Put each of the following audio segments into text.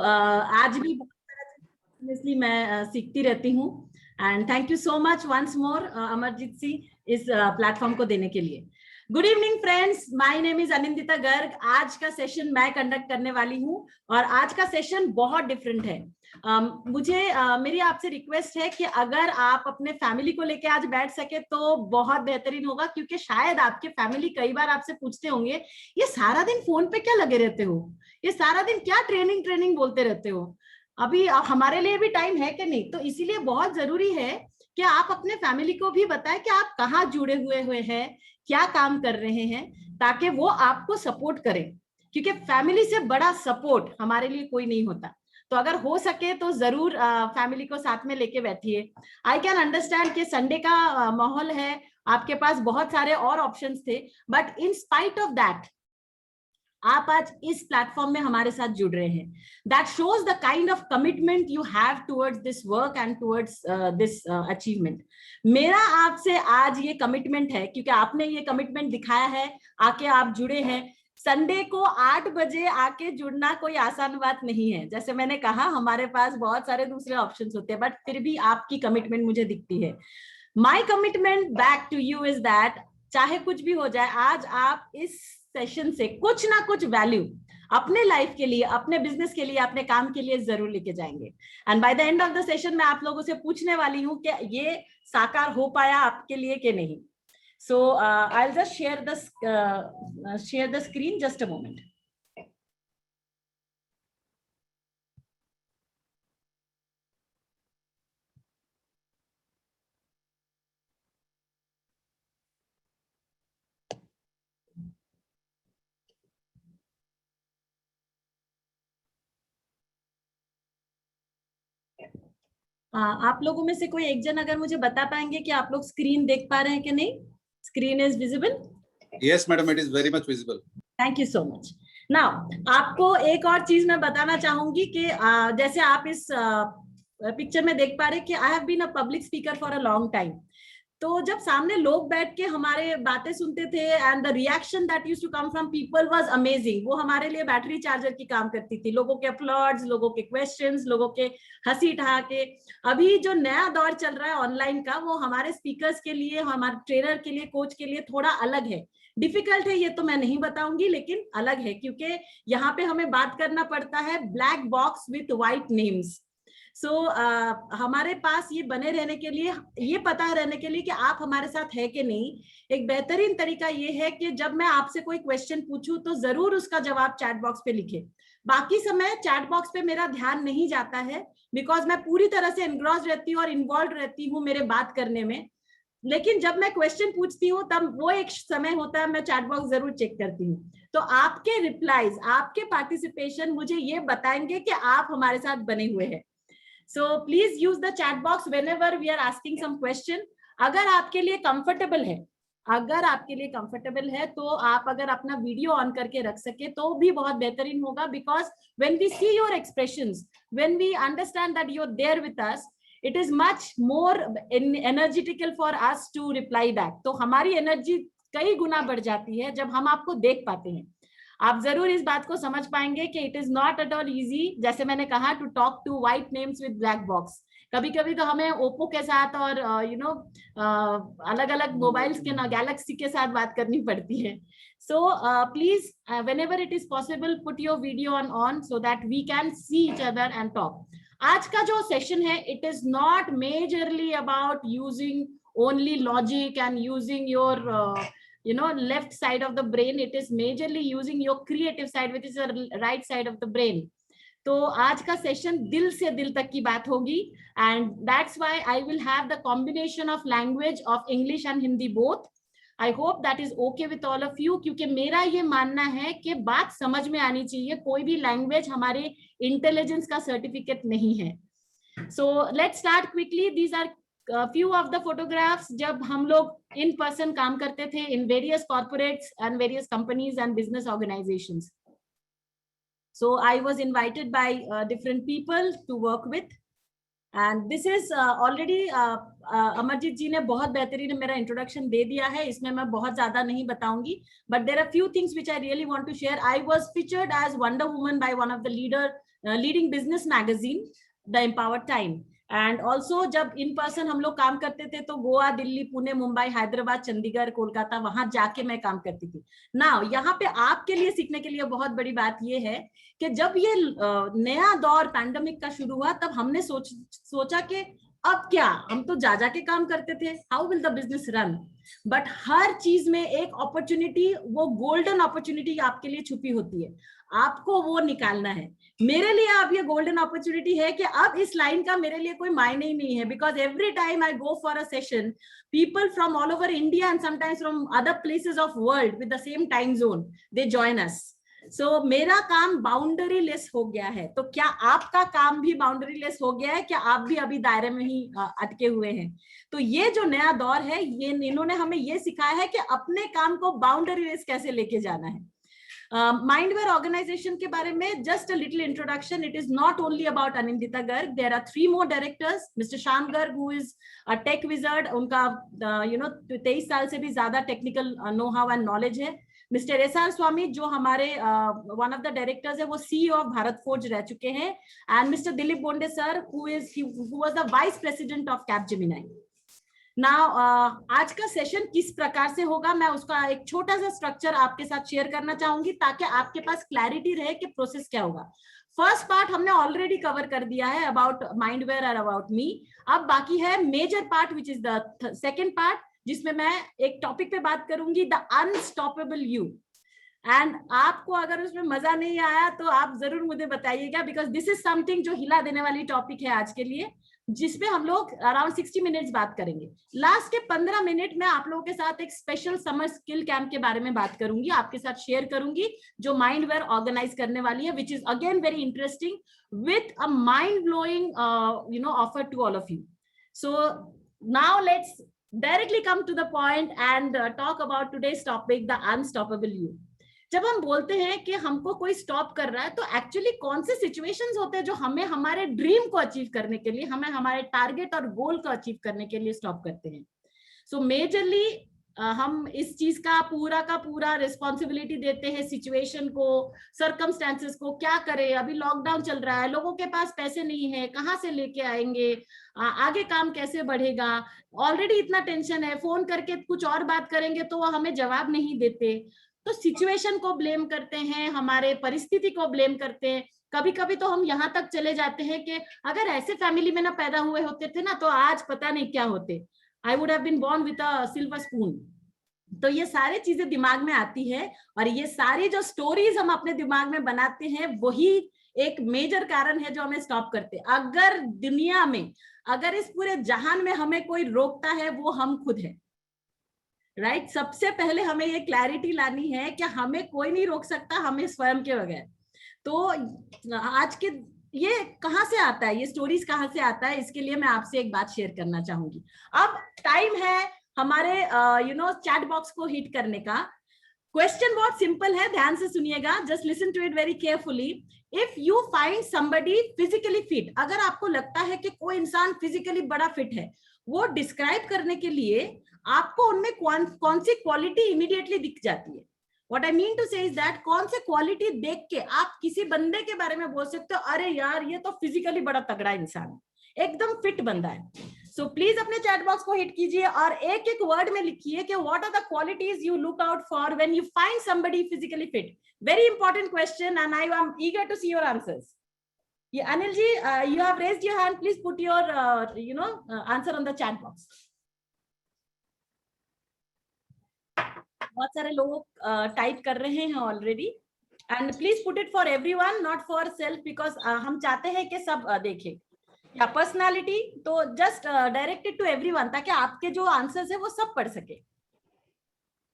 आज भी ऑब्वियसली मैं सीखती रहती हूँ। And thank you so much once more Amarjeet Singh इस प्लेटफॉर्म को देने के लिए। Good evening friends, my name is Anindita Garg. आज का सेशन मैं कंडक्ट करने वाली हूँ और आज का सेशन बहुत डिफरेंट है। मेरी आपसे रिक्वेस्ट है कि अगर आप अपने फैमिली को लेके आज बैठ सके तो बहुत बेहतरीन होगा, क्योंकि शायद आपके फैमिली कई बार आपसे पूछते होंगे ये सारा दिन फोन पे क्या लगे रहते हो, ये सारा दिन क्या ट्रेनिंग बोलते रहते हो, अभी हमारे लिए भी टाइम है कि नहीं। तो इसीलिए बहुत जरूरी है कि आप अपने फैमिली को भी बताएं कि आप कहाँ जुड़े हुए हैं, क्या काम कर रहे हैं, ताकि वो आपको सपोर्ट करें, क्योंकि फैमिली से बड़ा सपोर्ट हमारे लिए कोई नहीं होता। तो अगर हो सके तो जरूर फैमिली को साथ में लेके बैठिए। आई कैन अंडरस्टैंड कि संडे का माहौल है, आपके पास बहुत सारे और ऑप्शंस थे, but in spite of that आप आज इस प्लेटफॉर्म में हमारे साथ जुड़ रहे हैं। That shows the kind of commitment you have towards this work and towards this achievement. मेरा आपसे आज ये कमिटमेंट है, क्योंकि आपने ये कमिटमेंट दिखाया है, आके आप जुड़े हैं। संडे को 8 बजे आके जुड़ना कोई आसान बात नहीं है। जैसे मैंने कहा, हमारे पास बहुत सारे दूसरे ऑप्शंस होते हैं, बट फिर भी आपकी कमिटमेंट मुझे दिखती है। My commitment back to you is that चाहे कुछ भी हो जाए, आज आप इस सेशन से कुछ ना कुछ वैल्यू अपने लाइफ के लिए, अपने बिजनेस के लिए, अपने काम के लिए जरूर लेके जाएंगे। And by the end of the session मैं आप लोगों से पूछने वाली हूं कि ये साकार हो पाया आपके लिए कि नहीं। So I will just share the screen, just a moment. आप लोगों में से कोई एक जन अगर मुझे बता पाएंगे कि आप लोग स्क्रीन देख पा रहे हैं कि नहीं? Screen is visible? Yes, madam, it is very much visible. Thank you so much. Now आपको एक और चीज मैं बताना चाहूंगी कि जैसे आप इस पिक्चर में देख पा रहे कि I have been a public speaker for a long time. तो जब सामने लोग बैठ के हमारे बातें सुनते थे and the reaction that used to come from people was amazing, वो हमारे लिए बैटरी चार्जर की काम करती थी। लोगों के अपलॉड्स, लोगों के क्वेश्चंस, लोगों के हंसी ठहाके। अभी जो नया दौर चल रहा है ऑनलाइन का, वो हमारे स्पीकर्स के लिए, हमारे ट्रेनर के लिए, कोच के लिए थोड़ा अलग है। डिफिकल्ट है ये तो मैं नहीं बताऊंगी, लेकिन अलग है, क्योंकि यहाँ पे हमें बात करना पड़ता है black box with white names. So हमारे पास ये बने रहने के लिए, ये पता रहने के लिए कि आप हमारे साथ है कि नहीं, एक बेहतरीन तरीका ये है कि जब मैं आपसे कोई क्वेश्चन पूछूं तो जरूर उसका जवाब चैट बॉक्स पे लिखे। बाकी समय चैट बॉक्स पे मेरा ध्यान नहीं जाता है, बिकॉज मैं पूरी तरह से एनग्रॉस्ड रहती हूँ और इन्वॉल्व रहती हूँ मेरे बात करने में। लेकिन जब मैं क्वेश्चन पूछती हूँ तब वो एक समय होता है, मैं चैट बॉक्स जरूर चेक करती हूँ। तो आपके रिप्लाईज, आपके पार्टिसिपेशन मुझे ये बताएंगे कि आप हमारे साथ बने हुए हैं। So please use the chat box whenever we are asking some question. अगर आपके लिए कंफर्टेबल है, तो आप अगर अपना वीडियो ऑन करके रख सके तो भी बहुत बेहतरीन होगा, because when we see your expressions, when we understand that you're there with us, it is much more energetical for us to reply back. तो हमारी एनर्जी कई गुना बढ़ जाती है जब हम आपको देख पाते हैं। आप जरूर इस बात को समझ पाएंगे कि it is not at all easy, जैसे मैंने कहा, to talk to white names with black box. कभी कभी तो हमें ओप्पो के साथ और अलग अलग मोबाइल्स के ना, गैलेक्सी के साथ बात करनी पड़ती है। So please whenever it is possible put your video on so that we can see each other and talk. आज का जो सेशन है, it is not majorly about using only logic and using your left side of the brain. It is majorly using your creative side, which is the right side of the brain. तो आज का session दिल से दिल तक की बात होगी, and that's why I will have the combination of language of English and Hindi both. I hope that is okay with all of you, क्योंकि मेरा ये मानना है कि बात समझ में आनी चाहिए। कोई भी लैंग्वेज हमारे इंटेलिजेंस का सर्टिफिकेट नहीं है। So let's start quickly. These are few of the photographs जब हम लोग in person काम करते थे in various corporates and various companies and business organizations. So I was invited by different people to work with, and this is already Amarjeet जी ने बहुत बेहतरीन मेरा इंट्रोडक्शन दे दिया है, इसमें मैं बहुत ज्यादा नहीं बताऊंगी, but there are few things which I really want to share. I was featured as Wonder Woman by one of the leader leading business magazine the empowered time. And also जब in person हम लोग काम करते थे तो गोवा, दिल्ली, पुणे, मुंबई, हैदराबाद, चंडीगढ़, कोलकाता, वहां जाके मैं काम करती थी। नाउ यहाँ पे आपके लिए सीखने के लिए बहुत बड़ी बात ये है कि जब ये नया दौर पैंडेमिक का शुरू हुआ तब हमने सोचा कि अब क्या, हम तो जा के काम करते थे, how will the business run. But हर चीज में एक अपॉर्चुनिटी, वो गोल्डन अपॉर्चुनिटी आपके लिए छुपी होती है, आपको वो निकालना है। मेरे लिए अब ये गोल्डन अपॉर्चुनिटी है कि अब इस लाइन का मेरे लिए कोई मायने ही नहीं है, because every time I go for a session, people from all over India and sometimes from other places of world with the same time zone, they join us. So मेरा काम बाउंड्री लेस हो गया है। तो क्या आपका काम भी बाउंड्री लेस हो गया है? क्या आप भी अभी दायरे में ही अटके हुए हैं? तो ये जो नया दौर है, ये इन्होंने हमें ये सिखाया है कि अपने काम को बाउंड्री लेस कैसे लेके जाना है। Mindware organization के बारे में just a little introduction. It is not only about Anindita Garg. There are 3 more directors. Mr. Shyam Garg, who is a tech wizard, उनका 23 साल से भी ज्यादा technical know how and knowledge है। मिस्टर एसआर स्वामी जो हमारे वन ऑफ द डायरेक्टर्स है, वो सीईओ ऑफ भारत फोर्ज रह चुके हैं। And mister Dilip Bonde sir, who was the vice president of Capgemini. Now आज का सेशन किस प्रकार से होगा, मैं उसका एक छोटा सा स्ट्रक्चर आपके साथ शेयर करना चाहूंगी ताकि आपके पास क्लैरिटी रहे कि प्रोसेस क्या होगा। फर्स्ट पार्ट हमने ऑलरेडी कवर कर दिया है अबाउट माइंडवेयर और अबाउट मी। अब बाकी है major part which is the second part, जिसमें मैं एक टॉपिक पे बात करूंगी, द अनस्टॉपेबल यू। एंड आपको अगर उसमें मजा नहीं आया तो आप जरूर मुझे बताइएगा, बिकॉज दिस इज समथिंग जो हिला देने वाली टॉपिक है आज के लिए, जिसमें हम लोग अराउंड 60 मिनट्स बात करेंगे। लास्ट के 15 मिनट में आप लोगों के साथ एक स्पेशल समर स्किल कैंप के बारे में बात करूंगी, आपके साथ शेयर करूंगी, जो माइंडवेयर ऑर्गेनाइज करने वाली है, which is again very interesting with a mind blowing offer to all of you. So now let's directly come to the point and talk about today's topic, the unstoppable you. जब हम बोलते हैं कि हमको कोई स्टॉप कर रहा है, तो एक्चुअली कौन से सिचुएशंस होते हैं जो हमें हमारे ड्रीम को अचीव करने के लिए, हमें हमारे टारगेट और गोल को अचीव करने के लिए स्टॉप करते हैं। सो मेजरली हम इस चीज का पूरा रिस्पॉन्सिबिलिटी देते हैं सिचुएशन को, सर्कमस्टेंसेस को। क्या करें, अभी लॉकडाउन चल रहा है, लोगों के पास पैसे नहीं है, कहाँ से लेके आएंगे, आगे काम कैसे बढ़ेगा, ऑलरेडी इतना टेंशन है, फोन करके कुछ और बात करेंगे तो वो हमें जवाब नहीं देते। तो सिचुएशन को ब्लेम करते हैं, हमारे परिस्थिति को ब्लेम करते हैं। कभी कभी तो हम यहाँ तक चले जाते हैं कि अगर ऐसे फैमिली में ना पैदा हुए होते थे ना, तो आज पता नहीं क्या होते, I would have been born with a silver spoon. तो ये सारी चीजें दिमाग में आती है, और ये सारी जो स्टोरीज हम अपने दिमाग में बनाते हैं, वही एक मेजर कारण है जो हमें स्टॉप करते हैं। अगर दुनिया में, अगर इस पूरे जहान में हमें कोई रोकता है, वो हम खुद है। राइट सबसे पहले हमें ये क्लैरिटी लानी है कि हमें कोई नहीं रोक सकता, हमें स्वयं के बगैर। तो आज के ये कहाँ से आता है, ये स्टोरीज कहाँ से आता है, इसके लिए मैं आपसे एक बात शेयर करना चाहूंगी। अब टाइम है हमारे चैट बॉक्स को हिट करने का। क्वेश्चन बहुत सिंपल है, ध्यान से सुनिएगा, just listen to it very carefully. If you find somebody physically fit, अगर आपको लगता है कि कोई इंसान फिजिकली बड़ा फिट है, वो डिस्क्राइब करने के लिए आपको उनमें कौन सी क्वालिटी इमीडिएटली दिख जाती है। व्हाट आई मीन टू से इज दैट, कौन से क्वालिटी देख के आप किसी बंदे के बारे में बोल सकते हो, अरे यार ये तो फिजिकली बड़ा तगड़ा इंसान, एकदम फिट बंदा है। सो प्लीज अपने चैट बॉक्स को हिट कीजिए और एक एक वर्ड में लिखिए कि what are the qualities you look out for when you find somebody physically fit. Very important question and I am eager to see your answers. Anil ji, you have raised your hand. Please put your answer on the chat box. बहुत सारे लोग type कर रहे हैं already, and please put it for everyone, not for self, because हम चाहते हैं कि सब देखें। या पर्सनालिटी तो जस्ट डायरेक्टेड टू एवरीवन, ताकि आपके जो आंसर्स है वो सब पढ़ सके।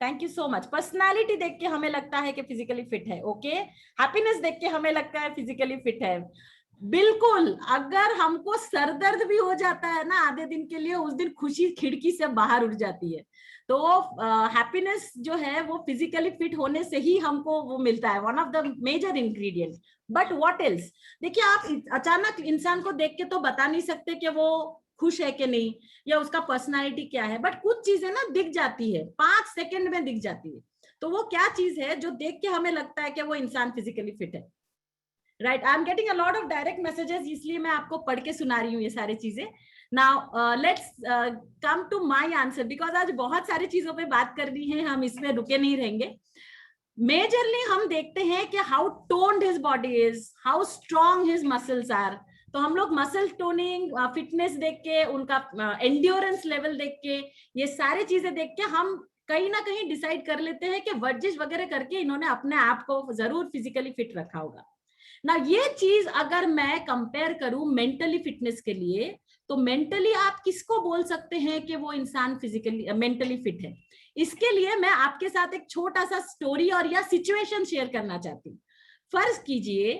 Thank you so much. Personality देख के हमें लगता है कि फिजिकली फिट है, ओके। हैप्पीनेस देख के हमें लगता है फिजिकली फिट है। बिल्कुल, अगर हमको सरदर्द भी हो जाता है ना आधे दिन के लिए, उस दिन खुशी खिड़की से बाहर उड़ जाती है। तो हैप्पीनेस जो है वो फिजिकली फिट होने से ही हमको वो मिलता है, one of the major ingredient. But what else, देखिए आप अचानक इंसान को देख के तो बता नहीं सकते कि वो खुश है कि नहीं, या उसका पर्सनालिटी क्या है, बट कुछ चीजें ना दिख जाती है, 5 सेकंड में दिख जाती है। तो वो क्या चीज है जो देख के हमें लगता है कि वो इंसान फिजिकली फिट है? Right, I am getting a lot of direct messages, इसलिए मैं आपको पढ़ के सुना रही हूँ ये सारी चीजें. Now let's come to my answer, because आज बहुत सारी चीजों पे बात करनी है, हम इसमें रुके नहीं रहेंगे. मेजरली हम देखते हैं कि how toned his body is, how strong his muscles are. तो हम लोग मसल टोनिंग, फिटनेस देख के, उनका एंड्योरेंस लेवल देख के, ये सारी चीजें देख के हम कहीं ना कहीं डिसाइड कर लेते हैं कि वर्जिश वगैरह करके इन्होंने अपने आप को जरूर फिजिकली फिट रखा होगा ना. ये चीज अगर मैं कंपेयर करूं मेंटली फिटनेस के लिए, तो मेंटली आप किसको बोल सकते हैं कि वो इंसान फिजिकली मेंटली फिट है? इसके लिए मैं आपके साथ एक छोटा सा स्टोरी और या सिचुएशन शेयर करना चाहती हूँ. फर्ज कीजिए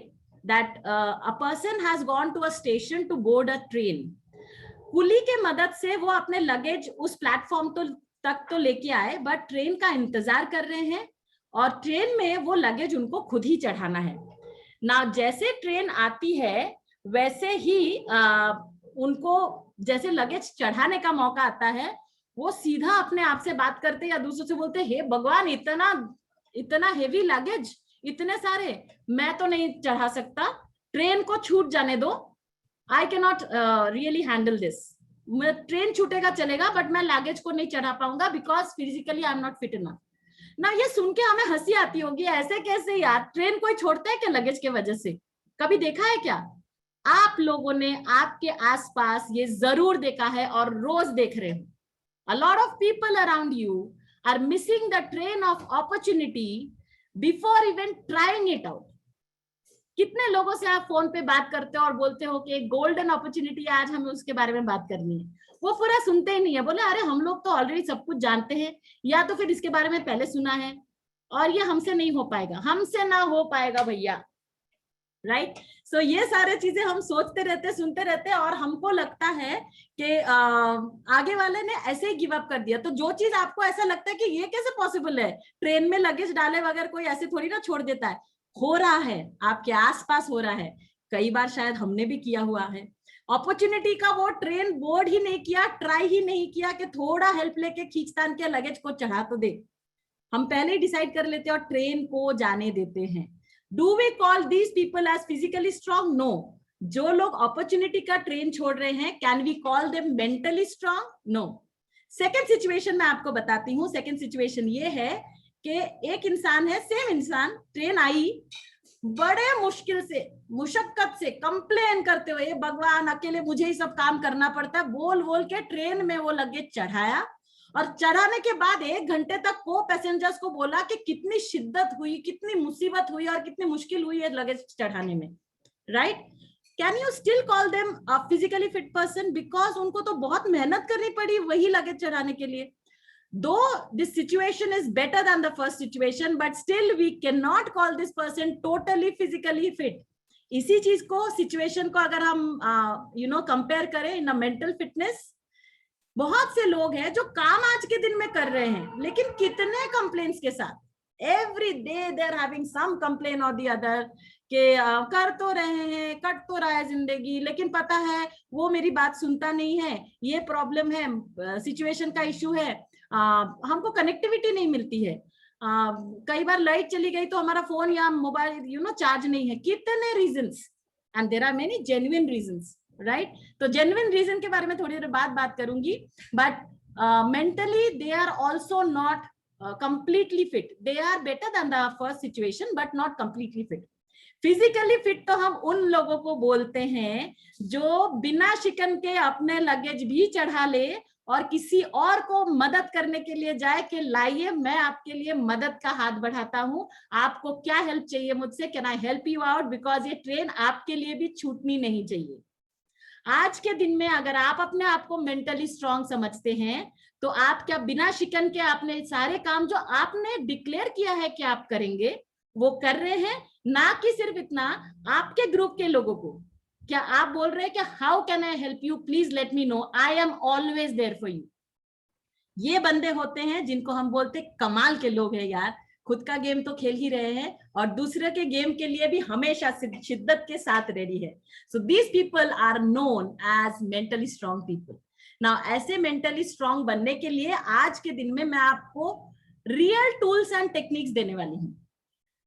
that a person has gone to a station to board a train. कुली के मदद से वो अपने लगेज उस प्लेटफॉर्म तक तो लेके आए, बट ट्रेन का इंतजार कर रहे हैं और ट्रेन में वो लगेज उनको खुद ही चढ़ाना है ना. जैसे ट्रेन आती है वैसे ही उनको जैसे लगेज चढ़ाने का मौका आता है, वो सीधा अपने आप से बात करते या दूसरों से बोलते, हे भगवान, इतना इतना हेवी लगेज, इतने सारे, मैं तो नहीं चढ़ा सकता, ट्रेन को छूट जाने दो, I can not really handle this. Train छूटेगा चलेगा, बट मैं लगेज को नहीं चढ़ा पाऊंगा because physically I am not fit enough. ना ये सुन के हमें हंसी आती होगी, ऐसे कैसे यार, ट्रेन कोई छोड़ता है क्या लगेज के वजह से? कभी देखा है क्या? आप लोगों ने आपके आसपास ये जरूर देखा है और रोज देख रहे हो. A lot of people around you are missing the train of opportunity before even trying it out. कितने लोगों से आप फोन पे बात करते हो और बोलते हो कि गोल्डन अपॉर्चुनिटी आज हमें उसके बारे में बात करनी है, वो पूरा सुनते ही नहीं है, बोले अरे हम लोग तो ऑलरेडी सब कुछ जानते हैं, या तो फिर इसके बारे में पहले सुना है और ये हमसे नहीं हो पाएगा, हमसे ना हो पाएगा भैया. राइट, सो ये सारे चीजें हम सोचते रहते, सुनते रहते, और हमको लगता है कि आगे वाले ने ऐसे ही गिव अप कर दिया. तो जो चीज आपको ऐसा लगता है कि ये कैसे पॉसिबल है, ट्रेन में लगेज डाले बगैर कोई ऐसे थोड़ी ना छोड़ देता है, हो रहा है, आपके आसपास हो रहा है, कई बार शायद हमने भी किया हुआ है. अपॉर्चुनिटी का वो ट्रेन बोर्ड ही नहीं किया, ट्राई ही नहीं किया कि थोड़ा हेल्प लेके खींचतान के लगेज को चढ़ा तो दे. हम पहले ही डिसाइड कर लेते हैं और ट्रेन को जाने देते हैं. Do we call these people as physically strong? No. जो लोग अपॉर्चुनिटी का ट्रेन छोड़ रहे हैं, can we call them mentally strong? No. Second situation मैं आपको बताती हूँ. सेकेंड सिचुएशन ये है कि एक इंसान है, सेम इंसान, ट्रेन आई, बड़े मुश्किल से, मुशक्कत से, कंप्लेन करते हुए, भगवान अकेले मुझे ही सब काम करना पड़ता है, बोल बोल के ट्रेन में वो लगेज चढ़ाया, और चढ़ाने के बाद 1 घंटे तक को पैसेंजर्स को बोला कि कितनी शिद्दत हुई, कितनी मुसीबत हुई और कितनी मुश्किल हुई है लगेज चढ़ाने में. Right, can you still call them a physically fit person? Because उनको तो बहुत मेहनत करनी पड़ी वही लगेज चढ़ाने के लिए. Though this situation is better than the first situation, but still we cannot call this person totally physically fit. इसी चीज को, सिचुएशन को अगर हम कंपेयर करें इन मेंटल फिटनेस, बहुत से लोग हैं जो काम आज के दिन में कर रहे हैं, लेकिन कितने कंप्लेन्स के साथ, every day they are having some complain और द अदर, के कर तो रहे हैं, कट तो रहा है जिंदगी, लेकिन पता है वो मेरी बात सुनता नहीं है, ये प्रॉब्लम है, सिचुएशन का इश्यू है, हमको कनेक्टिविटी नहीं मिलती है, कई बार लाइट चली गई तो हमारा फोन या मोबाइल चार्ज नहीं है. कितने reasons, and there are many genuine reasons. Right, तो जेन्युइन रीजन के बारे में थोड़ी देर बाद बात करूंगी. But mentally they are also not completely fit. They are better than the first situation but not completely fit. Physically fit तो हम उन लोगों को बोलते हैं जो बिना शिकन के अपने लगेज भी चढ़ा ले और किसी और को मदद करने के लिए जाए कि लाइए मैं आपके लिए मदद का हाथ बढ़ाता हूं, आपको क्या हेल्प चाहिए मुझसे, can I help you out, because ये ट्रेन आपके लिए भी छूटनी नहीं चाहिए. आज के दिन में अगर आप अपने आप को मेंटली स्ट्रांग समझते हैं, तो आप क्या बिना शिकन के आपने सारे काम जो आपने डिक्लेयर किया है कि आप करेंगे वो कर रहे हैं. ना कि सिर्फ इतना, आपके ग्रुप के लोगों को क्या आप बोल रहे हैं कि how can I help you, please let me know, I am always there for you. ये बंदे होते हैं जिनको हम बोलते कमाल के लोग हैं यार, खुद का गेम तो खेल ही रहे हैं और दूसरे के गेम के लिए भी हमेशा शिद्दत के साथ रेडी है. So these people are known as mentally strong people. Now ऐसे मेंटली स्ट्रांग बनने के लिए आज के दिन में मैं आपको रियल टूल्स एंड टेक्निक्स देने वाली हूँ.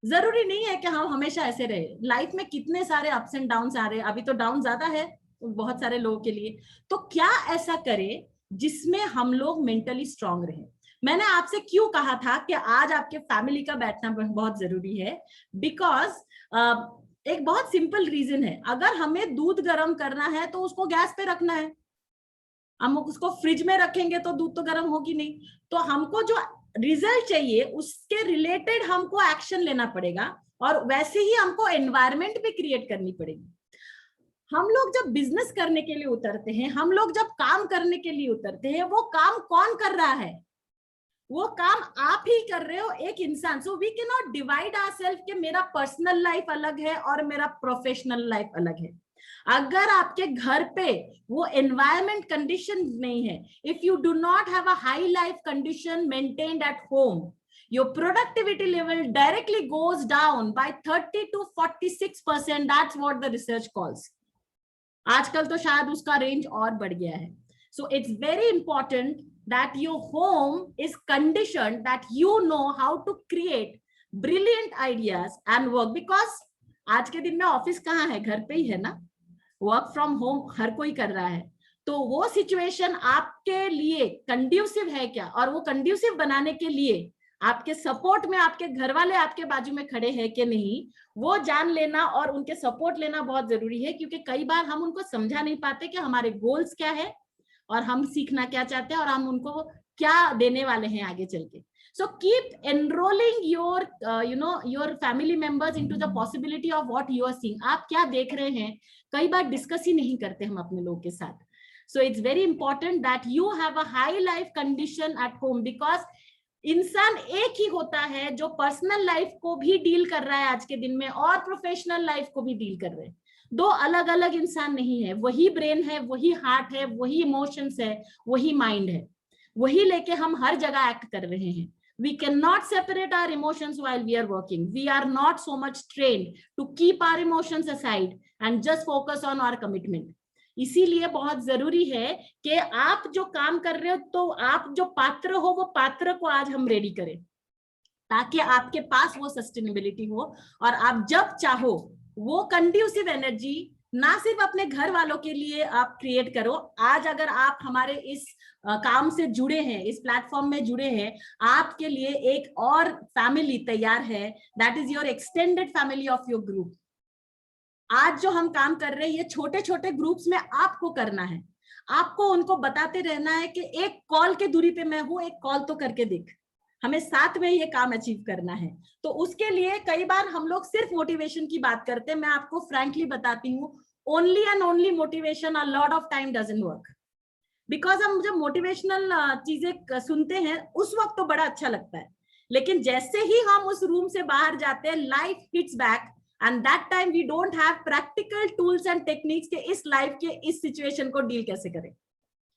जरूरी नहीं है कि हम हमेशा ऐसे रहे, लाइफ में कितने सारे अप्स एंड डाउन्स आ रहे हैं, अभी तो डाउन ज्यादा है बहुत सारे लोगों के लिए। तो क्या ऐसा करें जिसमें हम लोग मेंटली स्ट्रांग रहे। मैंने आपसे क्यों कहा था कि आज आपके फैमिली का बैठना बहुत जरूरी है, बिकॉज एक बहुत सिंपल रीजन है, अगर हमें दूध गर्म करना है तो उसको गैस पे रखना है, हम उसको फ्रिज में रखेंगे तो दूध तो गर्म होगी नहीं। तो हमको जो रिजल्ट चाहिए उसके रिलेटेड हमको एक्शन लेना पड़ेगा, और वैसे ही हमको एनवायरमेंट भी क्रिएट करनी पड़ेगी। हम लोग जब बिजनेस करने के लिए उतरते हैं, हम लोग जब काम करने के लिए उतरते हैं, वो काम कौन कर रहा है? वो काम आप ही कर रहे हो, एक इंसान। सो वी कैन नॉट डिवाइड आवरसेल्फ कि मेरा पर्सनल लाइफ अलग है और मेरा प्रोफेशनल लाइफ अलग है। अगर आपके घर पे वो एनवायरमेंट कंडीशन नहीं है, if you do not have a high life condition maintained at home, your productivity level directly goes down by 30 to 46%. That's what the research calls. आजकल तो शायद उसका रेंज और बढ़ गया है। So it's very important that your home is conditioned that you know how to create brilliant ideas and work, because आज के दिन में ऑफिस कहाँ है? घर पे ही है ना, वर्क फ्रॉम होम हर कोई कर रहा है। तो वो सिचुएशन आपके लिए कंड्यूसिव है क्या, और वो कंड्यूसिव बनाने के लिए आपके सपोर्ट में आपके घर वाले आपके बाजू में खड़े हैं कि नहीं, वो जान लेना और उनके सपोर्ट लेना बहुत जरूरी है। क्योंकि कई बार हम उनको समझा नहीं पाते कि हमारे गोल्स क्या है और हम सीखना क्या चाहते हैं और हम उनको क्या देने वाले हैं आगे चल के। So keep enrolling your family members into the possibility of what you are seeing. आप क्या देख रहे हैं, कई बार डिस्कस ही नहीं करते हम अपने लोगों के साथ। So it's very important that you have a high life condition at home, because इंसान एक ही होता है जो पर्सनल लाइफ को भी डील कर रहा है आज के दिन में और प्रोफेशनल लाइफ को भी डील कर रहे हैं। दो अलग अलग इंसान नहीं है, वही ब्रेन है, वही हार्ट है, वही इमोशंस है, वही माइंड है, वही लेके हम हर जगह एक्ट कर रहे हैं। We cannot separate our emotions while we are working. We are not so much trained to keep our emotions aside and just focus on our commitment. इसीलिए बहुत जरूरी है कि आप जो काम कर रहे हो, तो आप जो पात्र हो, वो पात्र को आज हम रेडी करें, ताकि आपके पास वो सस्टेनेबिलिटी हो और आप जब चाहो वो कंड्यूसिव एनर्जी ना सिर्फ अपने घर वालों के लिए आप क्रिएट करो। आज अगर आप हमारे इस काम से जुड़े हैं, इस प्लेटफॉर्म में जुड़े हैं, आपके लिए एक और फैमिली तैयार है, that is your extended family of your group. आज जो हम काम कर रहे हैं ये छोटे छोटे ग्रुप्स में आपको करना है, आपको उनको बताते रहना है कि एक कॉल के दूरी पे मैं हूं, एक कॉल तो करके देख, हमें साथ में ये काम अचीव करना है। तो उसके लिए कई बार हम लोग सिर्फ मोटिवेशन की बात करते हैं। मैं आपको फ्रैंकली बताती हूँ, only and only motivation a lot of time doesn't work, because हम जब मोटिवेशनल चीजें सुनते हैं उस वक्त तो बड़ा अच्छा लगता है, लेकिन जैसे ही हम उस रूम से बाहर जाते हैं, life hits back, and that time we don't have practical tools and techniques के इस लाइफ के इस सिचुएशन को डील कैसे करें।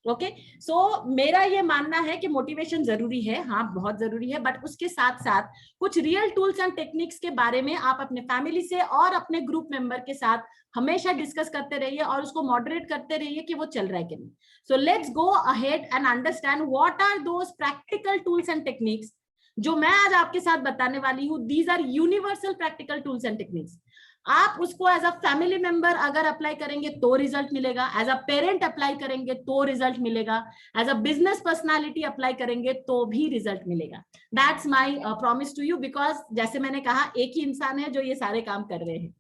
ओके, सो मेरा ये मानना है कि मोटिवेशन जरूरी है, हाँ बहुत जरूरी है, बट उसके साथ साथ कुछ रियल टूल्स एंड टेक्निक्स के बारे में आप अपने फैमिली से और अपने ग्रुप मेंबर के साथ हमेशा डिस्कस करते रहिए और उसको मॉडरेट करते रहिए कि वो चल रहा है कि नहीं। So let's go ahead and understand what are those practical tools and techniques जो मैं आज आपके साथ बताने वाली हूँ। These are universal practical tools and techniques. आप उसको एज अ फैमिली मेंबर अगर अप्लाई करेंगे तो रिजल्ट मिलेगा, एज अ पेरेंट अप्लाई करेंगे तो रिजल्ट मिलेगा, as a business personality apply करेंगे तो भी रिजल्ट मिलेगा। That's my promise to you, because जैसे मैंने कहा एक ही इंसान है जो ये सारे काम कर रहे हैं।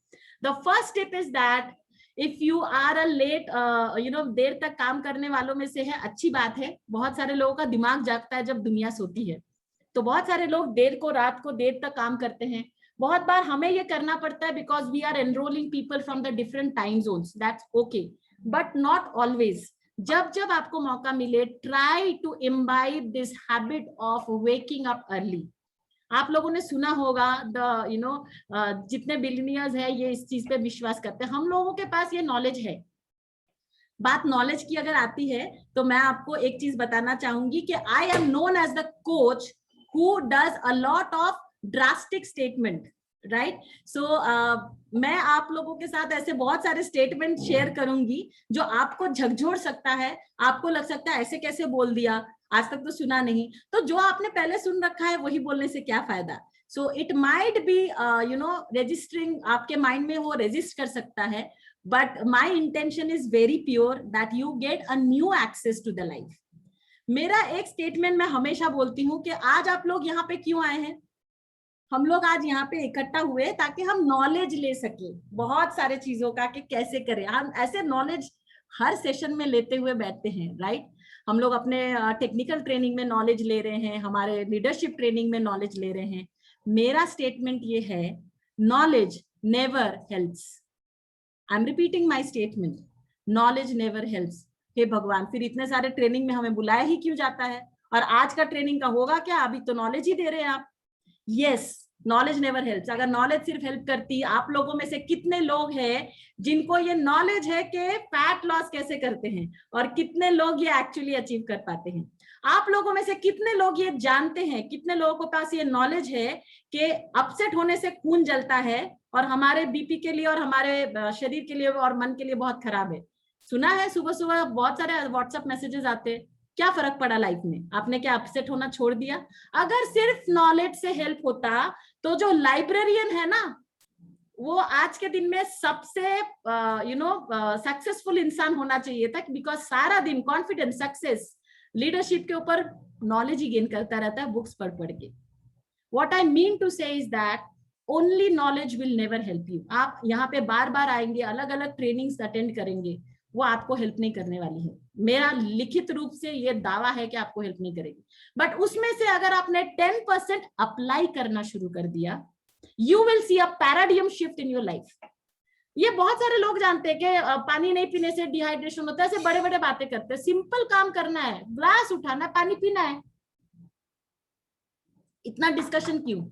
The first step is that if you are a late देर तक काम करने वालों में से है, अच्छी बात है, बहुत सारे लोगों का दिमाग जागता है जब दुनिया सोती है, तो बहुत सारे लोग रात को देर तक काम करते हैं। बहुत बार हमें ये करना पड़ता है because we are enrolling people from the different time zones, that's okay, but not always. जब जब आपको मौका मिले, try to imbibe this habit of waking up early. आप लोगों ने सुना होगा जितने बिलियनियर्स है ये इस चीज पे विश्वास करते हैं, हम लोगों के पास ये नॉलेज है। बात नॉलेज की अगर आती है तो मैं आपको एक चीज बताना चाहूंगी कि I am known as the coach who does a lot of drastic statement, right? So मैं आप लोगों के साथ ऐसे बहुत सारे स्टेटमेंट शेयर करूंगी जो आपको झकझोर सकता है, आपको लग सकता है ऐसे कैसे बोल दिया, आज तक तो सुना नहीं। तो जो आपने पहले सुन रखा है वही बोलने से क्या फायदा। So it might be registering, आपके माइंड में वो रजिस्ट कर सकता है, but my intention is very pure that you get a new access to the life. मेरा एक स्टेटमेंट मैं हमेशा बोलती हूँ कि आज आप लोग यहाँ पे क्यों आए हैं? हम लोग आज यहाँ पे इकट्ठा हुए ताकि हम नॉलेज ले सके बहुत सारे चीजों का, कि कैसे करें। हम ऐसे नॉलेज हर सेशन में लेते हुए बैठते हैं, राइट? हम लोग अपने टेक्निकल ट्रेनिंग में नॉलेज ले रहे हैं, हमारे लीडरशिप ट्रेनिंग में नॉलेज ले रहे हैं। मेरा स्टेटमेंट ये है, knowledge never helps. I am repeating my statement, knowledge never helps. हे भगवान, फिर इतने सारे ट्रेनिंग में हमें बुलाया ही क्यों जाता है? और आज का ट्रेनिंग का होगा क्या? अभी तो नॉलेज ही दे रहे हैं आप। Yes, knowledge never helps. अगर नॉलेज सिर्फ हेल्प करती, आप लोगों में से कितने लोग हैं जिनको ये नॉलेज है कि फैट लॉस कैसे करते हैं, और कितने लोग ये एक्चुअली अचीव कर पाते हैं? आप लोगों में से कितने लोग ये जानते हैं, कितने लोगों के पास ये नॉलेज है कि अपसेट होने से खून जलता है और हमारे बीपी के लिए और हमारे शरीर के लिए और मन के लिए बहुत खराब है? सुना है, सुबह सुबह बहुत सारे व्हाट्सएप मैसेजेस आते हैं। क्या फर्क पड़ा लाइफ में? आपने क्या अपसेट होना छोड़ दिया? अगर सिर्फ नॉलेज से हेल्प होता तो जो लाइब्रेरियन है ना, वो आज के दिन में सबसे सक्सेसफुल इंसान होना चाहिए था, बिकॉज सारा दिन कॉन्फिडेंस, सक्सेस, लीडरशिप के ऊपर नॉलेज ही गेन करता रहता है बुक्स पढ़ पढ़ के। व्हाट आई मीन टू से is that only knowledge will never help you. आप यहाँ पे बार बार आएंगे, अलग अलग ट्रेनिंग्स अटेंड करेंगे, वो आपको हेल्प नहीं करने वाली है। मेरा लिखित रूप से ये दावा है कि आपको हेल्प नहीं करेगी। बट उसमें से अगर आपने 10% अप्लाई करना शुरू कर दिया, you will see a paradigm shift in your life. ये बहुत सारे लोग जानते हैं कि पानी नहीं पीने से डिहाइड्रेशन होता है, ऐसे बड़े बड़े बातें करते हैं। सिंपल काम करना है, ग्लास उठाना है, पानी पीना है। इतना डिस्कशन क्यों?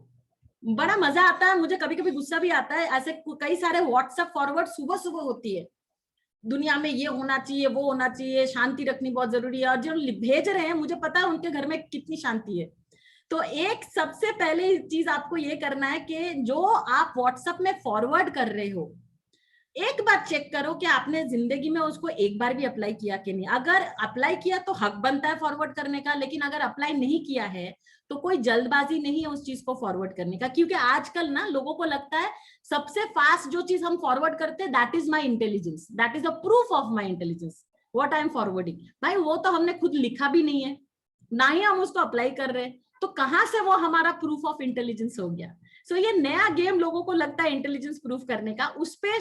बड़ा मजा आता है मुझे, कभी कभी गुस्सा भी आता है। ऐसे कई सारे व्हाट्सएप फॉरवर्ड सुबह सुबह होती है, दुनिया में ये होना चाहिए, वो होना चाहिए, शांति रखनी बहुत जरूरी है। और जो भेज रहे हैं, मुझे पता है उनके घर में कितनी शांति है। तो एक सबसे पहले चीज आपको ये करना है कि जो आप व्हाट्सएप में फॉरवर्ड कर रहे हो, एक बार चेक करो कि आपने जिंदगी में उसको एक बार भी अप्लाई किया कि नहीं। अगर अप्लाई किया तो हक बनता है फॉरवर्ड करने का, लेकिन अगर अप्लाई नहीं किया है तो कोई जल्दबाजी नहीं है उस चीज को फॉरवर्ड करने का। क्योंकि आजकल ना लोगों को लगता है सबसे फास्ट जो चीज हम फॉरवर्ड करते हैं, that is my intelligence, that is the proof of my intelligence, what I am forwarding. भाई वो तो हमने खुद लिखा भी नहीं है, ना ही हम उसको अप्लाई कर रहे हैं, तो कहां से वो हमारा प्रूफ ऑफ इंटेलिजेंस हो गया? सो ये नया गेम लोगों को लगता है इंटेलिजेंस प्रूफ करने का, उस पर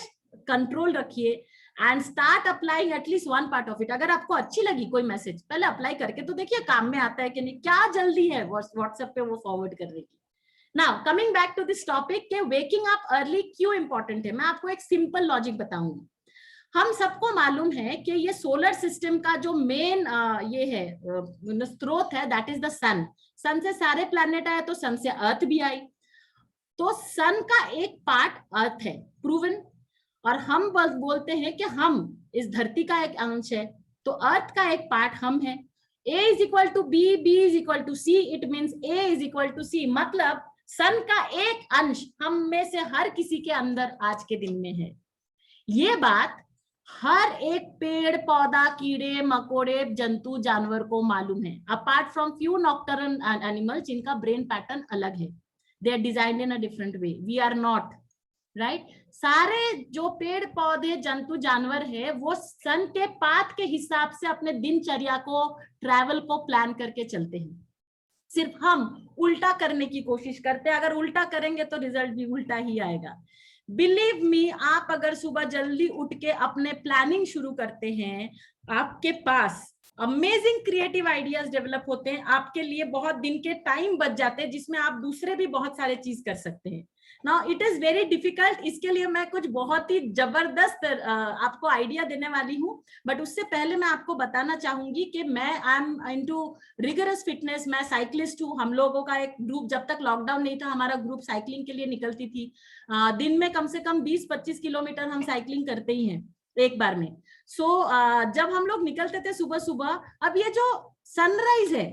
कंट्रोल रखिए and start applying at least one part of it. अगर आपको अच्छी लगी कोई मैसेज, पहले अप्लाई करके तो देखिए काम में आता है कि नहीं। क्या जल्दी है व्हाट्सएप पे वो फॉरवर्ड करने की? Now coming back to this topic के वेकिंग अप अर्ली क्यों इंपॉर्टेंट है, मैं आपको एक सिंपल लॉजिक बताऊंगी। हम सबको मालूम है कि ये सोलर सिस्टम का जो मेन ये है स्रोत है, दैट इज द सन। सन से सारे प्लैनेट आए, तो सन से अर्थ भी आई। तो सन का एक पार्ट अर्थ है, प्रूवन। और हम बस बोलते हैं कि हम इस धरती का एक अंश है, तो अर्थ का एक पार्ट हम है। A is equal to B, B is equal to C, it means A is equal to C. मतलब सन का एक अंश हम में से हर किसी के अंदर आज के दिन में है। ये बात हर एक पेड़ पौधा, कीड़े मकोड़े, जंतु जानवर को मालूम है, apart from few nocturnal animals जिनका ब्रेन पैटर्न अलग है। They are designed in a different way, we are not, right? सारे जो पेड़ पौधे जंतु जानवर है वो सन के पाथ के हिसाब से अपने दिनचर्या को, ट्रैवल को प्लान करके चलते हैं। सिर्फ हम उल्टा करने की कोशिश करते हैं। अगर उल्टा करेंगे तो रिजल्ट भी उल्टा ही आएगा। बिलीव मी, आप अगर सुबह जल्दी उठ के अपने प्लानिंग शुरू करते हैं, आपके पास अमेजिंग क्रिएटिव आइडियाज डेवलप होते हैं। आपके लिए बहुत दिन के टाइम बच जाते हैं, जिसमें आप दूसरे भी बहुत सारे चीज कर सकते हैं। Now it is very difficult. इसके लिए मैं कुछ बहुत ही जबरदस्त आपको आइडिया देने वाली हूँ, बट उससे पहले मैं आपको बताना चाहूंगी कि मैं I am into rigorous fitness, मैं साइक्लिस्ट हूँ। हम लोगों का एक ग्रुप, जब तक लॉकडाउन नहीं था, हमारा ग्रुप साइकिलिंग के लिए निकलती थी। दिन में कम से कम 20-25 किलोमीटर हम साइकिलिंग करते ही हैं एक बार में। जब हम लोग निकलते थे सुबह सुबह, अब ये जो सनराइज है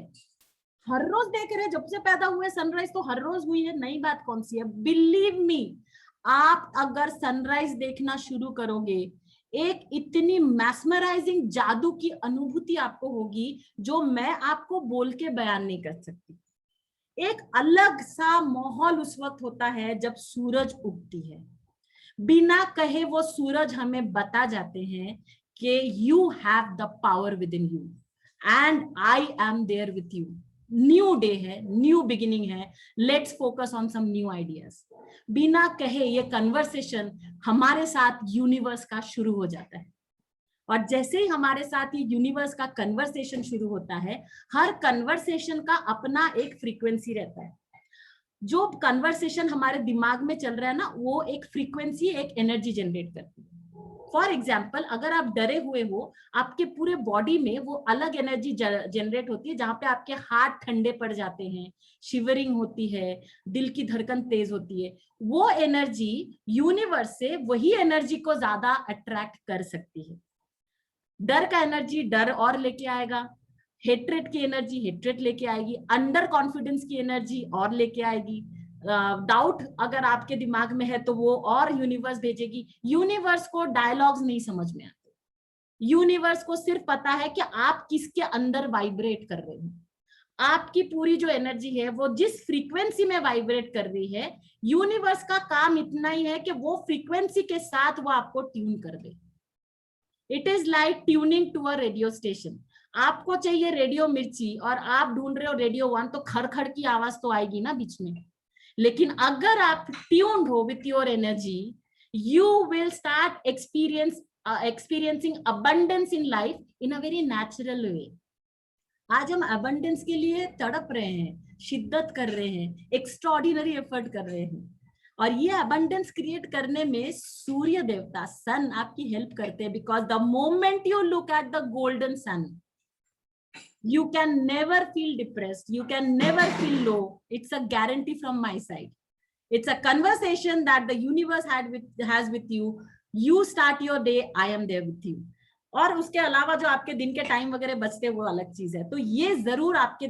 हर रोज देख रहे हैं, जब से पैदा हुए सनराइज तो हर रोज हुई है, नई बात कौन सी है? बिलीव मी, आप अगर सनराइज देखना शुरू करोगे, एक इतनी मैस्मराइजिंग जादू की अनुभूति आपको होगी जो मैं आपको बोल के बयान नहीं कर सकती। एक अलग सा माहौल उस वक्त होता है जब सूरज उगती है। बिना कहे वो सूरज हमें बता जाते हैं कि you have the power within you and I am there with you. New day है, न्यू बिगिनिंग है, let's focus on some new ideas. बिना कहे ये कन्वर्सेशन हमारे साथ यूनिवर्स का शुरू हो जाता है। और जैसे ही हमारे साथ ये यूनिवर्स का कन्वर्सेशन शुरू होता है, हर कन्वर्सेशन का अपना एक फ्रीक्वेंसी रहता है। जो कन्वर्सेशन हमारे दिमाग में चल रहा है ना, वो एक फ्रीक्वेंसी, एक एनर्जी जनरेट करती है। फॉर एग्जाम्पल, अगर आप डरे हुए हो, आपके पूरे बॉडी में वो अलग एनर्जी जनरेट होती है, जहां पे आपके हाथ ठंडे पड़ जाते हैं, शिवरिंग होती है, दिल की धड़कन तेज होती है। वो एनर्जी यूनिवर्स से वही एनर्जी को ज्यादा अट्रैक्ट कर सकती है। डर का एनर्जी डर और लेके आएगा, हेट्रेट की एनर्जी हेट्रेट लेके आएगी, अंडर कॉन्फिडेंस की एनर्जी और लेके आएगी, डाउट अगर आपके दिमाग में है तो वो और यूनिवर्स भेजेगी। यूनिवर्स को डायलॉग्स नहीं समझ में आते, यूनिवर्स को सिर्फ पता है कि आप किसके अंदर वाइब्रेट कर रहे हो। आपकी पूरी जो एनर्जी है वो जिस फ्रीक्वेंसी में वाइब्रेट कर रही है, यूनिवर्स का काम इतना ही है कि वो फ्रीक्वेंसी के साथ वो आपको ट्यून कर दे। It is like tuning to a radio station. आपको चाहिए रेडियो मिर्ची और आप ढूंढ रहे हो रेडियो 1, तो खड़खड़ की आवाज तो आएगी ना बीच में। लेकिन अगर आप ट्यून्ड हो with your energy, you will start experiencing abundance in life in a very natural way. आज हम अबंडेंस के लिए तड़प रहे हैं, शिद्दत कर रहे हैं, एक्स्ट्रॉर्डिनरी एफर्ट कर रहे हैं, और ये अबंडेंस क्रिएट करने में सूर्य देवता सन आपकी हेल्प करते हैं। Because the moment you look at the golden sun, you can never feel depressed, you can never feel low. It's a guarantee from my side. It's a conversation that the universe has with you. You start your day, I am there with you. और उसके अलावा जो आपके दिन के time वगैरह बचते हैं वो अलग चीज है, तो ये जरूर आपके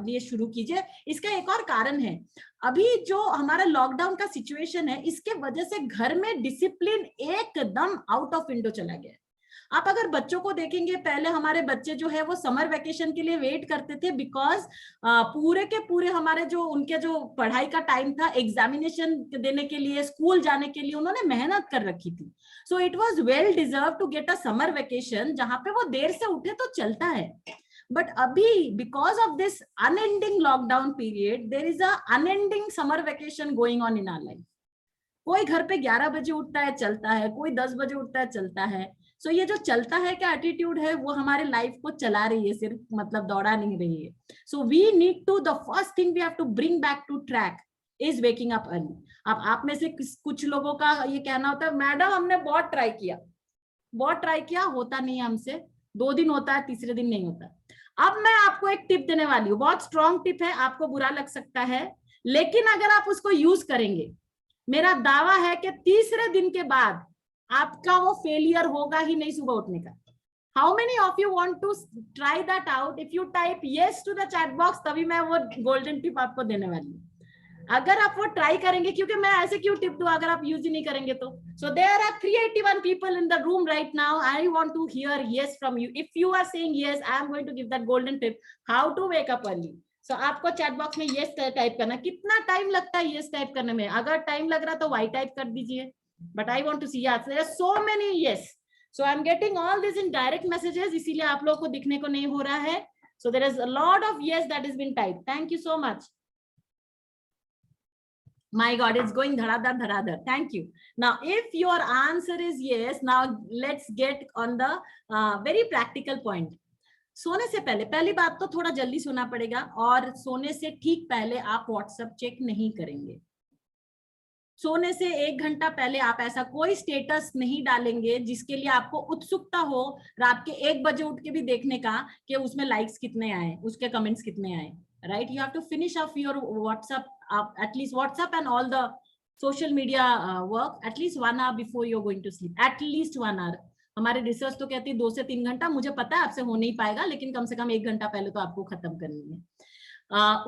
लिए शुरू कीजिए। इसका एक और कारण है, अभी जो हमारा लॉकडाउन का सिचुएशन है, इसके वजह से घर में डिसिप्लिन एकदम आउट ऑफ विंडो चला गया है। आप अगर बच्चों को देखेंगे, पहले हमारे बच्चे जो है वो समर वेकेशन के लिए वेट करते थे, बिकॉज पूरे के पूरे हमारे जो उनके जो पढ़ाई का टाइम था, एग्जामिनेशन देने के लिए, स्कूल जाने के लिए उन्होंने मेहनत कर रखी थी। So it was well deserve to get a summer vacation, जहां पे वो देर से उठे तो चलता है। बट अभी because of this unending lockdown period, there is a unending summer vacation going on in our life. कोई घर पे 11 बजे उठता है, चलता है, कोई 10 बजे उठता है, चलता है। सो ये जो चलता है का एटीट्यूड है, वो हमारे लाइफ को चला रही है, सिर्फ मतलब दौड़ा नहीं रही है। So we need to, the first thing we have to bring back to track is waking up early. अब आप में से कुछ लोगों का ये कहना होता है, मैडम हमने बहुत ट्राई किया, होता नहीं है हमसे। 2 दिन होता है, तीसरे दिन नहीं होता। अब मैं आपको एक टिप देने वाली हूँ, बहुत स्ट्रॉन्ग टिप है, आपको बुरा लग सकता है, लेकिन अगर आप उसको यूज करेंगे, मेरा दावा है कि तीसरे दिन के बाद आपका वो फेलियर होगा ही नहीं सुबह उठने का। How many of you want to try that out? If you type yes to the chat box, तभी मैं वो गोल्डन टिप आपको देने वाली हूँ। अगर आप वो ट्राई करेंगे, क्योंकि मैं ऐसे क्यों टिप दूं अगर आप यूज ही नहीं करेंगे तो। So there are 381 people in the room right now. I want to hear yes from you. If you are saying yes, I am going to give that golden tip how to wake up early. So आपको chat box में yes type करना। कितना time लगता है yes type करने में? अगर time लग रहा तो y टाइप कर दीजिए, but I want to see yes. There are so many yes. So I'm getting all this in direct messages, इसीलिए आप लोगों को दिखने को नहीं हो रहा है. So there is a lot of yes that has been typed. Thank you so much. My God, it's going dhadadar dhadadar. Thank you. Now, if your answer is yes, now let's get on the very practical point. सोने से पहले, पहली बात तो थोड़ा जल्दी सोना पड़ेगा, और सोने से ठीक पहले आप व्हाट्सएप चेक नहीं करेंगे। सोने से 1 घंटा पहले आप ऐसा कोई स्टेटस नहीं डालेंगे जिसके लिए आपको उत्सुकता हो रात के 1 बजे उठ के भी देखने का कि उसमें लाइक्स कितने आए, उसके कमेंट्स कितने आए। Right, you have to finish off your WhatsApp, at least WhatsApp and all the social media work at least 1 hour before you are going to sleep, at least 1 hour। हमारे रिसर्च तो कहती है 2 से 3 घंटा। मुझे पता है आपसे हो नहीं पाएगा, लेकिन कम से कम 1 घंटा पहले तो आपको खत्म करनी है।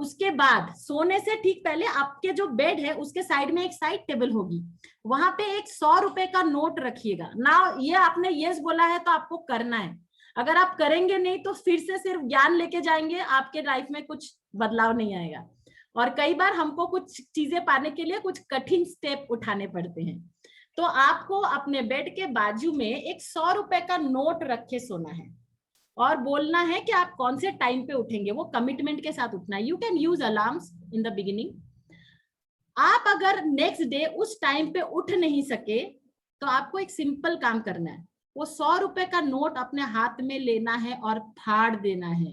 उसके बाद सोने से ठीक पहले आपके जो बेड है उसके साइड में एक साइड टेबल होगी, वहां पे एक 100 रुपए का नोट रखिएगा ना। ये आपने यस बोला है तो आपको करना है, अगर आप करेंगे नहीं तो फिर से सिर्फ ज्ञान लेके जाएंगे, आपके लाइफ में कुछ बदलाव नहीं आएगा। और कई बार हमको कुछ चीजें पाने के लिए कुछ कठिन स्टेप उठाने पड़ते हैं। तो आपको अपने बेड के बाजू में एक 100 रुपए का नोट रख के सोना है और बोलना है कि आप कौन से टाइम पे उठेंगे, वो कमिटमेंट के साथ उठना है। You can use alarms in the beginning. आप अगर नेक्स्ट डे उस टाइम पे उठ नहीं सके तो आपको एक सिंपल काम करना है, वो 100 रुपए का नोट अपने हाथ में लेना है और फाड़ देना है।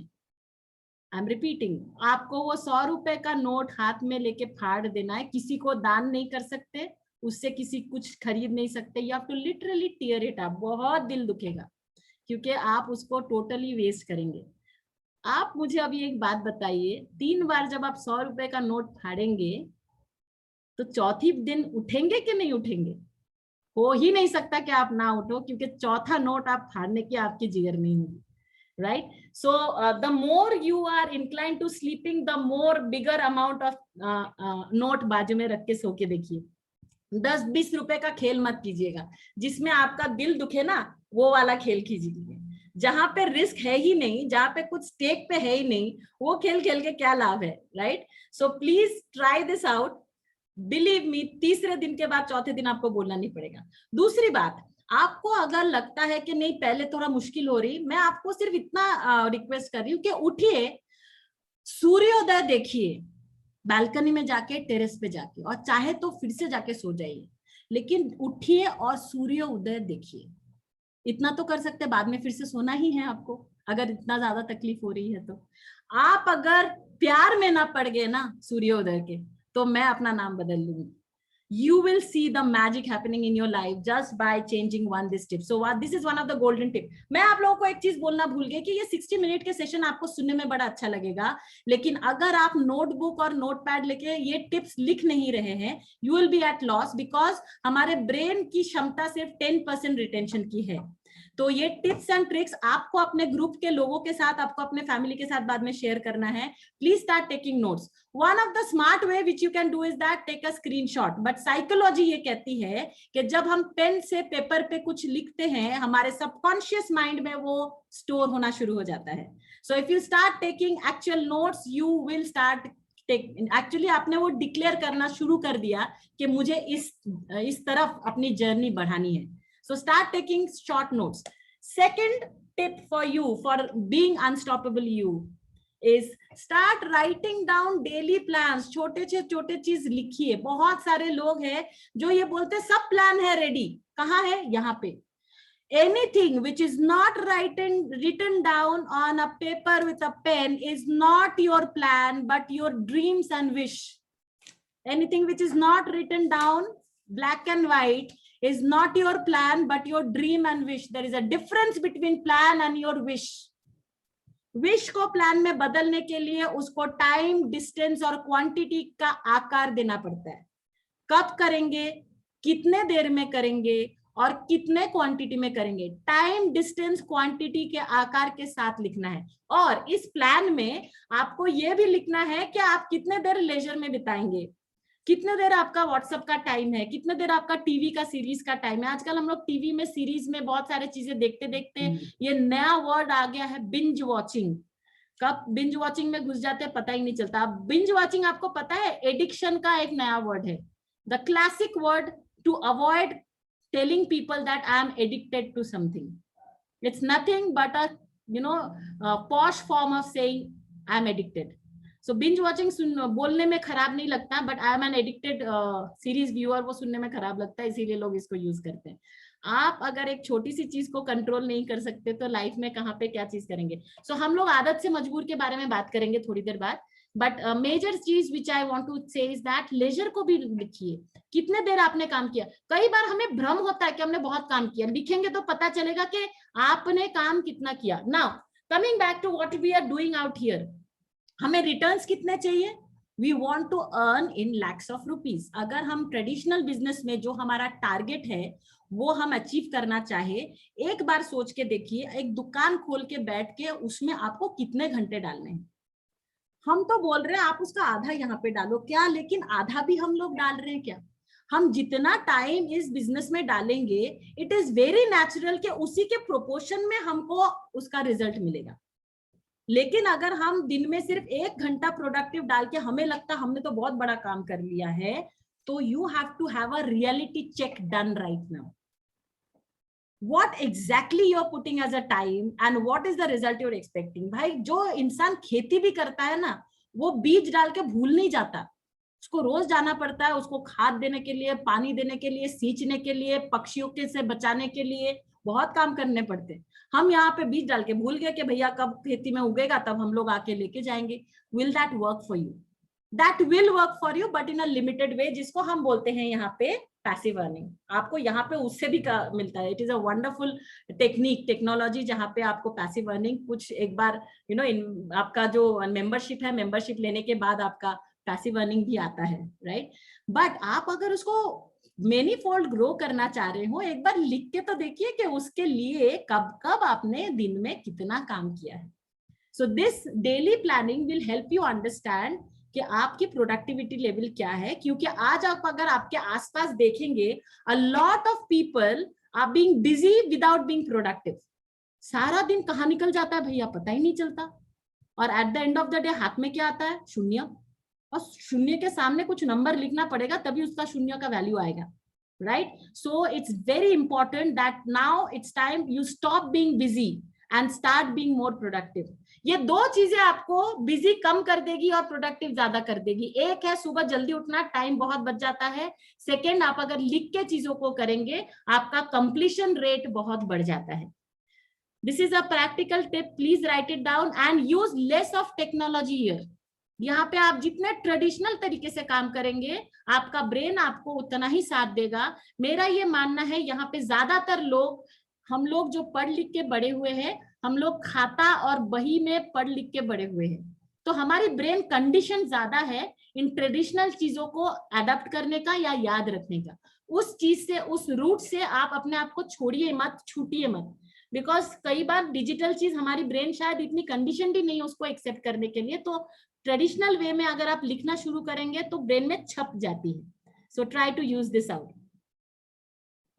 आई एम रिपीटिंग, आपको वो 100 रुपए का नोट हाथ में लेके फाड़ देना है। किसी को दान नहीं कर सकते, उससे किसी कुछ खरीद नहीं सकते। You have to literally tear it up. बहुत दिल दुखेगा क्योंकि आप उसको टोटली वेस्ट करेंगे। आप मुझे अभी एक बात बताइए, 3 बार जब आप 100 रुपए का नोट फाड़ेंगे तो चौथी दिन उठेंगे कि नहीं उठेंगे? हो ही नहीं सकता कि आप ना उठो, क्योंकि चौथा नोट आप फाड़ने की आपकी जिगर नहीं होगी, right? So the more you are inclined to sleeping, the more bigger amount of note बाजू में रख के सो के देखिए। 10-20 रुपए का खेल मत कीजिएगा, जिसमें आपका दिल दुखे ना, वो वाला खेल कीजिए। जहां पे रिस्क है ही नहीं, जहां पे कुछ स्टेक पे है ही नहीं, वो खेल खेल के क्या लाभ है, right? So please try this out. Believe me, तीसरे दिन के बाद चौथे दिन आपको बोलना नहीं पड़ेगा। दूसरी बात, आपको अगर लगता है कि नहीं पहले थोड़ा मुश्किल हो रही, मैं आपको सिर्फ इतना रिक्वेस्ट कर रही हूँ कि उठिए, सूर्योदय देखिए बालकनी में जाके, टेरेस पे जाके, और चाहे तो फिर से जाके सो जाइए, लेकिन उठिए और सूर्योदय देखिए। इतना तो कर सकते, बाद में फिर से सोना ही है आपको, अगर इतना ज्यादा तकलीफ हो रही है तो। आप अगर प्यार में ना पड़ गए ना सूर्योदय के, तो मैं अपना नाम बदल लूंगी। You will see the magic happening in your life just by changing one this tip. So this is one of the golden tip. मैं आप लोगों को एक चीज बोलना भूल गई कि ये 60 मिनट के सेशन आपको सुनने में बड़ा अच्छा लगेगा, लेकिन अगर आप नोटबुक और नोटपैड लेके ये टिप्स लिख नहीं रहे हैं, you will be at loss, because हमारे ब्रेन की क्षमता सिर्फ 10% रिटेंशन की है। तो ये टिप्स एंड ट्रिक्स आपको अपने ग्रुप के लोगों के साथ, आपको अपने फैमिली के साथ बाद में शेयर करना है। Please start taking notes. One of the smart way which you can do is that take a screenshot. But psychology ये कहती है कि जब हम पेन से पेपर पे कुछ लिखते हैं, हमारे सबकॉन्शियस माइंड में वो स्टोर होना शुरू हो जाता है। So if you start taking actual notes, you will start actually आपने वो डिक्लेयर करना शुरू कर दिया कि मुझे इस तरफ अपनी जर्नी बढ़ानी है। So start taking short notes. Second tip for you for being unstoppable you is start writing down daily plans. छोटे से छोटे चीज लिखिए। बहुत सारे लोग हैं जो ये बोलते सब प्लान है रेडी, कहाँ है? यहाँ पे। Anything which is not written down on a paper with a pen is not your plan but your dreams and wish. Anything which is not written down black and white is not your plan but your dream and wish. There is a difference between plan and your wish. Wish को plan में बदलने के लिए उसको time, distance और quantity का आकार देना पड़ता है। कब करेंगे, कितने देर में करेंगे और कितने क्वांटिटी में करेंगे, टाइम, डिस्टेंस, क्वांटिटी के आकार के साथ लिखना है। और इस प्लान में आपको यह भी लिखना है कि आप कितने देर लेजर में बिताएंगे, कितने देर आपका व्हाट्सएप का टाइम है, कितने देर आपका टीवी का सीरीज का टाइम है। आजकल हम लोग टीवी में, सीरीज में बहुत सारे चीजें देखते देखते ये नया वर्ड आ गया है बिंज वॉचिंग। कब बिंज वॉचिंग में घुस जाते हैं पता ही नहीं चलता। बिंज वॉचिंग आपको पता है एडिक्शन का एक नया वर्ड है, the classic word to avoid telling people that I am addicted to something. It's nothing but a posh form of saying I am addicted. So binge watching बोलने में खराब नहीं लगता, but I am an addicted series viewer, वो सुनने में खराब लगता है, इसीलिए लोग इसको यूज करते हैं। आप अगर एक छोटी सी चीज को कंट्रोल नहीं कर सकते तो लाइफ में कहाँ पे क्या चीज करेंगे। सो हम लोग आदत से मजबूर के बारे में बात करेंगे थोड़ी देर बाद, बट मेजर चीज विच आई वांट टू से इज दैट लेजर को भी लिखिए। कितने देर आपने काम किया। कई बार हमें भ्रम होता है कि हमने बहुत काम किया, लिखेंगे तो पता चलेगा कि आपने काम कितना किया। Now coming back to what we are doing out here, हमें रिटर्न्स कितने चाहिए? We want to earn in lakhs of rupees. अगर हम ट्रेडिशनल बिजनेस में जो हमारा टारगेट है वो हम अचीव करना चाहे, एक बार सोच के देखिए, एक दुकान खोल के बैठ के उसमें आपको कितने घंटे डालने हैं। हम तो बोल रहे हैं आप उसका आधा यहाँ पे डालो, क्या लेकिन आधा भी हम लोग डाल रहे हैं क्या? हम जितना टाइम इस बिजनेस में डालेंगे, इट इज वेरी नेचुरल कि उसी के प्रोपोर्शन में हमको उसका रिजल्ट मिलेगा। लेकिन अगर हम दिन में सिर्फ 1 घंटा प्रोडक्टिव डाल के हमें लगता है हमने तो बहुत बड़ा काम कर लिया है, तो you have to have a reality check done right now. What exactly you're putting as a time and what is the result you're expecting. भाई जो इंसान खेती भी करता है ना, वो बीज डाल के भूल नहीं जाता, उसको रोज जाना पड़ता है, उसको खाद देने के लिए, पानी देने के लिए, सींचने के लिए, पक्षियों के से बचाने के लिए बहुत काम करने पड़ते हैं. हम यहाँ पे बीज डाल के भूल गए कि भैया कब खेती में उगेगा तब हम लोग आके लेके जाएंगे. Will that work for you? That will work for you but in a limited way, जिसको हम बोलते हैं यहाँ पे पैसिव अर्निंग. आपको यहाँ पे उससे भी मिलता है. It is a wonderful technology जहाँ पे आपको पैसिव अर्निंग कुछ एक बार आपका जो मेंबरशिप है, मेंबरशिप लेने के बाद आपका पैसिव अर्निंग भी आता है, राइट. बट आप अगर उसको मेनी फोल्ड ग्रो करना चाह रहे हो, एक बार लिख के तो देखिए कि उसके लिए कब कब आपने दिन में कितना काम किया है. So this daily planning will help you understand कि आपकी प्रोडक्टिविटी लेवल क्या है. क्योंकि आज आप अगर आपके आसपास देखेंगे, a lot of people are being busy without being productive. सारा दिन कहाँ निकल जाता है भैया पता ही नहीं चलता, और at the end of the day हाथ में क्या आता है? शून्य. और शून्य के सामने कुछ नंबर लिखना पड़ेगा तभी उसका शून्य का वैल्यू आएगा, right. So it's very important that now it's time you stop being busy and start being more productive. ये दो चीजें आपको बिजी कम कर देगी और प्रोडक्टिव ज्यादा कर देगी. एक है सुबह जल्दी उठना, टाइम बहुत बच जाता है. सेकेंड, आप अगर लिख के चीजों को करेंगे आपका कंप्लीशन रेट बहुत बढ़ जाता है. This is a practical tip, please right it down and use less of technology here. यहाँ पे आप जितने ट्रेडिशनल तरीके से काम करेंगे आपका ब्रेन आपको उतना ही साथ देगा. मेरा ये मानना है यहाँ पे ज्यादातर लोग, हम लोग जो पढ़ लिख के बड़े हुए हैं, हम लोग खाता और बही में पढ़ लिख के बड़े हुए हैं, तो हमारी ब्रेन कंडीशन ज्यादा है इन ट्रेडिशनल चीजों को अडॉप्ट करने का या याद रखने का. उस चीज से, उस रूट से आप अपने आप को छोड़िए मत, छूटिए मत. बिकॉज कई बार डिजिटल चीज हमारी ब्रेन शायद इतनी कंडीशन ही नहीं है उसको एक्सेप्ट करने के लिए. तो ट्रेडिशनल वे में अगर आप लिखना शुरू करेंगे तो ब्रेन में छप जाती है. So try to use this out.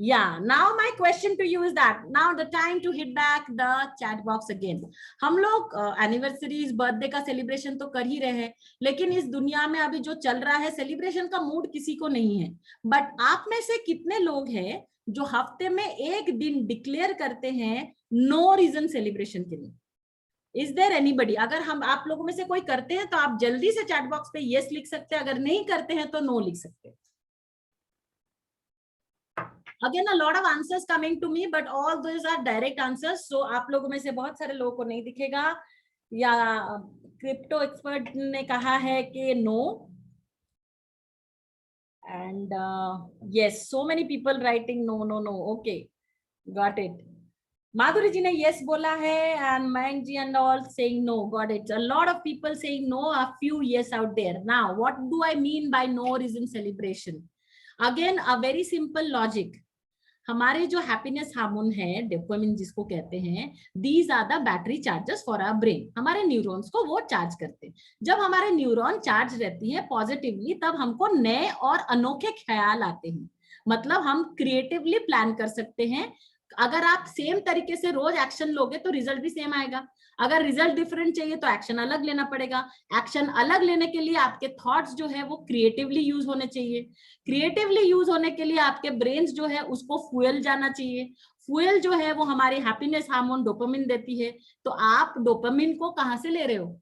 Yeah, now my question to you is that now the time to hit back the chat box again. हम लोग एनिवर्सरीज, बर्थडे का सेलिब्रेशन तो कर ही रहे हैं, लेकिन इस दुनिया में अभी जो चल रहा है सेलिब्रेशन का मूड किसी को नहीं है. बट आप में से कितने लोग हैं जो हफ्ते में एक दिन डिक्लेयर करते हैं नो रीजन सेलिब्रेशन के लिए? Is there anybody? अगर हम आप लोगों में से कोई करते हैं तो आप जल्दी से चैट बॉक्स पे यस लिख सकते हैं, अगर नहीं करते हैं तो नो लिख सकते हैं. Again, a lot of answers coming to me, but all those are direct answers. So आप लोगों में से बहुत सारे लोगों को नहीं दिखेगा. या क्रिप्टो एक्सपर्ट ने कहा है कि no. And yes, so many people writing no, no, no. Okay, got it. माधुरी जी ने yes बोला है, and Mayank ji and all saying no. Got it. A lot of people saying no, a few yes out there. Now, what do I mean by no reason celebration? Again, a very simple logic. हमारे जो happiness hormone है, dopamine जिसको कहते हैं, these are the battery chargers for our brain. हमारे neurons को वो charge करते हैं. जब हमारे न्यूरॉन चार्ज रहती है पॉजिटिवली, तब हमको नए और अनोखे ख्याल आते हैं. मतलब हम क्रिएटिवली प्लान कर सकते हैं. अगर आप सेम तरीके से रोज एक्शन लोगे तो रिजल्ट भी सेम आएगा. अगर रिजल्ट डिफरेंट चाहिए तो एक्शन अलग लेना पड़ेगा. एक्शन अलग लेने के लिए आपके थॉट्स जो है वो क्रिएटिवली यूज होने चाहिए. क्रिएटिवली यूज होने के लिए आपके ब्रेन्स जो है उसको फ्यूल जाना चाहिए. फ्यूल जो है वो हमारी हैप्पीनेस हार्मोन डोपामिन देती है. तो आप डोपामिन को कहां से ले रहे हो?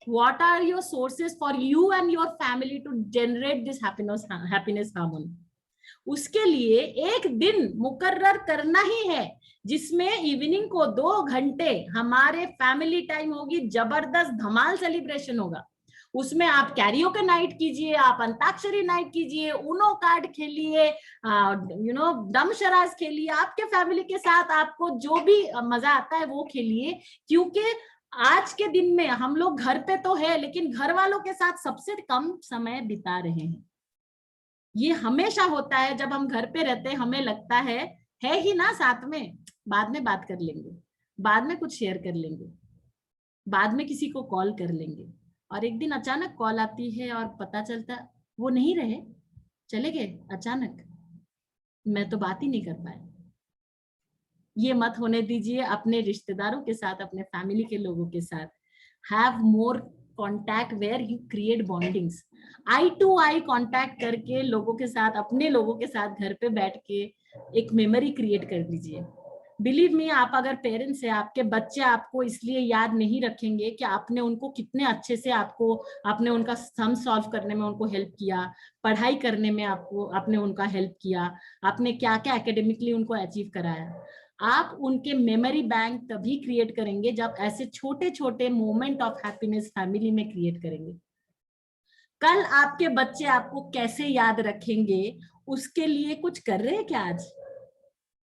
What are your sources for you and your family to generate this happiness hormone? उसके लिए एक दिन मुकर्रर करना ही है जिसमें इवनिंग को 2 घंटे हमारे फैमिली टाइम होगी. जबरदस्त धमाल सेलिब्रेशन होगा. उसमें आप कैरियोके नाइट कीजिए, आप अंताक्षरी नाइट कीजिए, उनो कार्ड खेलिए, दम शराज खेलिए. आपके फैमिली के साथ आपको जो भी मजा आता है वो खेलिए. क्योंकि आज के दिन में हम लोग घर पे तो है, लेकिन घर वालों के साथ सबसे कम समय बिता रहे हैं. ये हमेशा होता है जब हम घर पे रहते हैं, हमें लगता है ही ना साथ में, बाद में बात कर लेंगे, बाद में कुछ शेयर कर लेंगे, बाद में किसी को कॉल कर लेंगे. और एक दिन अचानक कॉल आती है और पता चलता वो नहीं रहे, चले गए अचानक, मैं तो बात ही नहीं कर पाया. ये मत होने दीजिए अपने रिश्तेदारों के साथ, अपने फैमिली के लोगों के साथ. Have more contact where you create bondings. Eye to eye contact करके लोगों के साथ, अपने लोगों के साथ घर पे बैठ के एक मेमोरी क्रिएट कर दीजिए. बिलीव मी, आप अगर पेरेंट्स हैं, आपके बच्चे आपको इसलिए याद नहीं रखेंगे कि आपने उनको कितने अच्छे से आपने उनका सम सॉल्व करने में उनको हेल्प किया, पढ़ाई करने में आपने उनका हेल्प किया, आपने क्या क्या एकेडमिकली उनको अचीव कराया. आप उनके मेमोरी बैंक तभी क्रिएट करेंगे जब ऐसे छोटे छोटे मोमेंट ऑफ हैप्पीनेस फैमिली में क्रिएट करेंगे. कल आपके बच्चे आपको कैसे याद रखेंगे, उसके लिए कुछ कर रहे हैं क्या आज?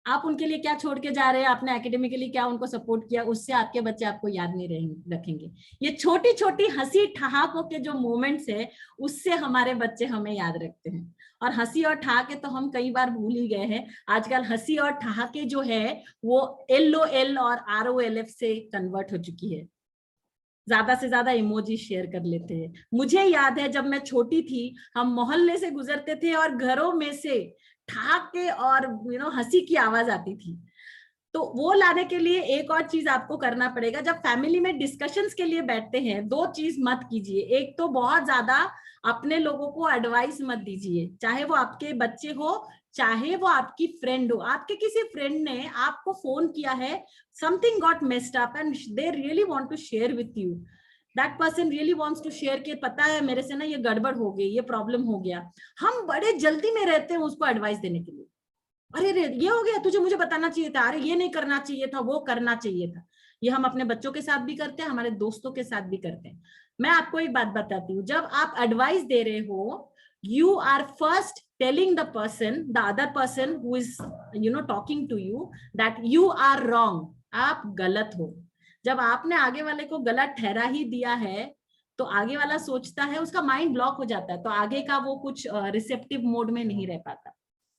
आप उनके लिए क्या छोड़ के जा रहे हैं, आपने एकेडमिकली क्या उनको सपोर्ट किया, उससे आपके बच्चे आपको याद नहीं रखेंगे. ये छोटी छोटी हंसी ठहाकों के जो मोमेंट्स है, उससे हमारे बच्चे हमें याद रखते हैं. और हंसी और ठहाके तो हम कई बार भूल ही गए हैं. आजकल हंसी और ठहाके जो है वो LOL और ROLF से कन्वर्ट हो चुकी है. ज्यादा से ज्यादा इमोजी शेयर कर लेते हैं. मुझे याद है जब मैं छोटी थी, हम मोहल्ले से गुजरते थे और घरों में से ठहाके और हंसी की आवाज आती थी. तो वो लाने के लिए एक और चीज आपको करना पड़ेगा. जब फैमिली में डिस्कशंस के लिए बैठते हैं, दो चीज मत कीजिए. एक तो बहुत ज्यादा अपने लोगों को एडवाइस मत दीजिए, चाहे वो आपके बच्चे हो, चाहे वो आपकी फ्रेंड हो. आपके किसी फ्रेंड ने आपको फोन किया है, something got messed up and they really want to share with you. That person really wants to share कि पता है मेरे से ना ये गड़बड़ हो गई, ये प्रॉब्लम हो गया. हम बड़े जल्दी में रहते हैं उसको एडवाइस देने के लिए. अरे रे ये हो गया, तुझे मुझे बताना चाहिए था, अरे ये नहीं करना चाहिए था, वो करना चाहिए था. ये हम अपने बच्चों के साथ भी करते हैं, हमारे दोस्तों के साथ भी करते हैं. मैं आपको एक बात बताती हूँ, जब आप एडवाइस दे रहे हो, you are first telling the other person who is talking to you that you are wrong. आप गलत हो. जब आपने आगे वाले को गलत ठहरा ही दिया है, तो आगे वाला सोचता है, उसका माइंड ब्लॉक हो जाता है, तो आगे का वो कुछ रिसेप्टिव मोड में नहीं रह पाता.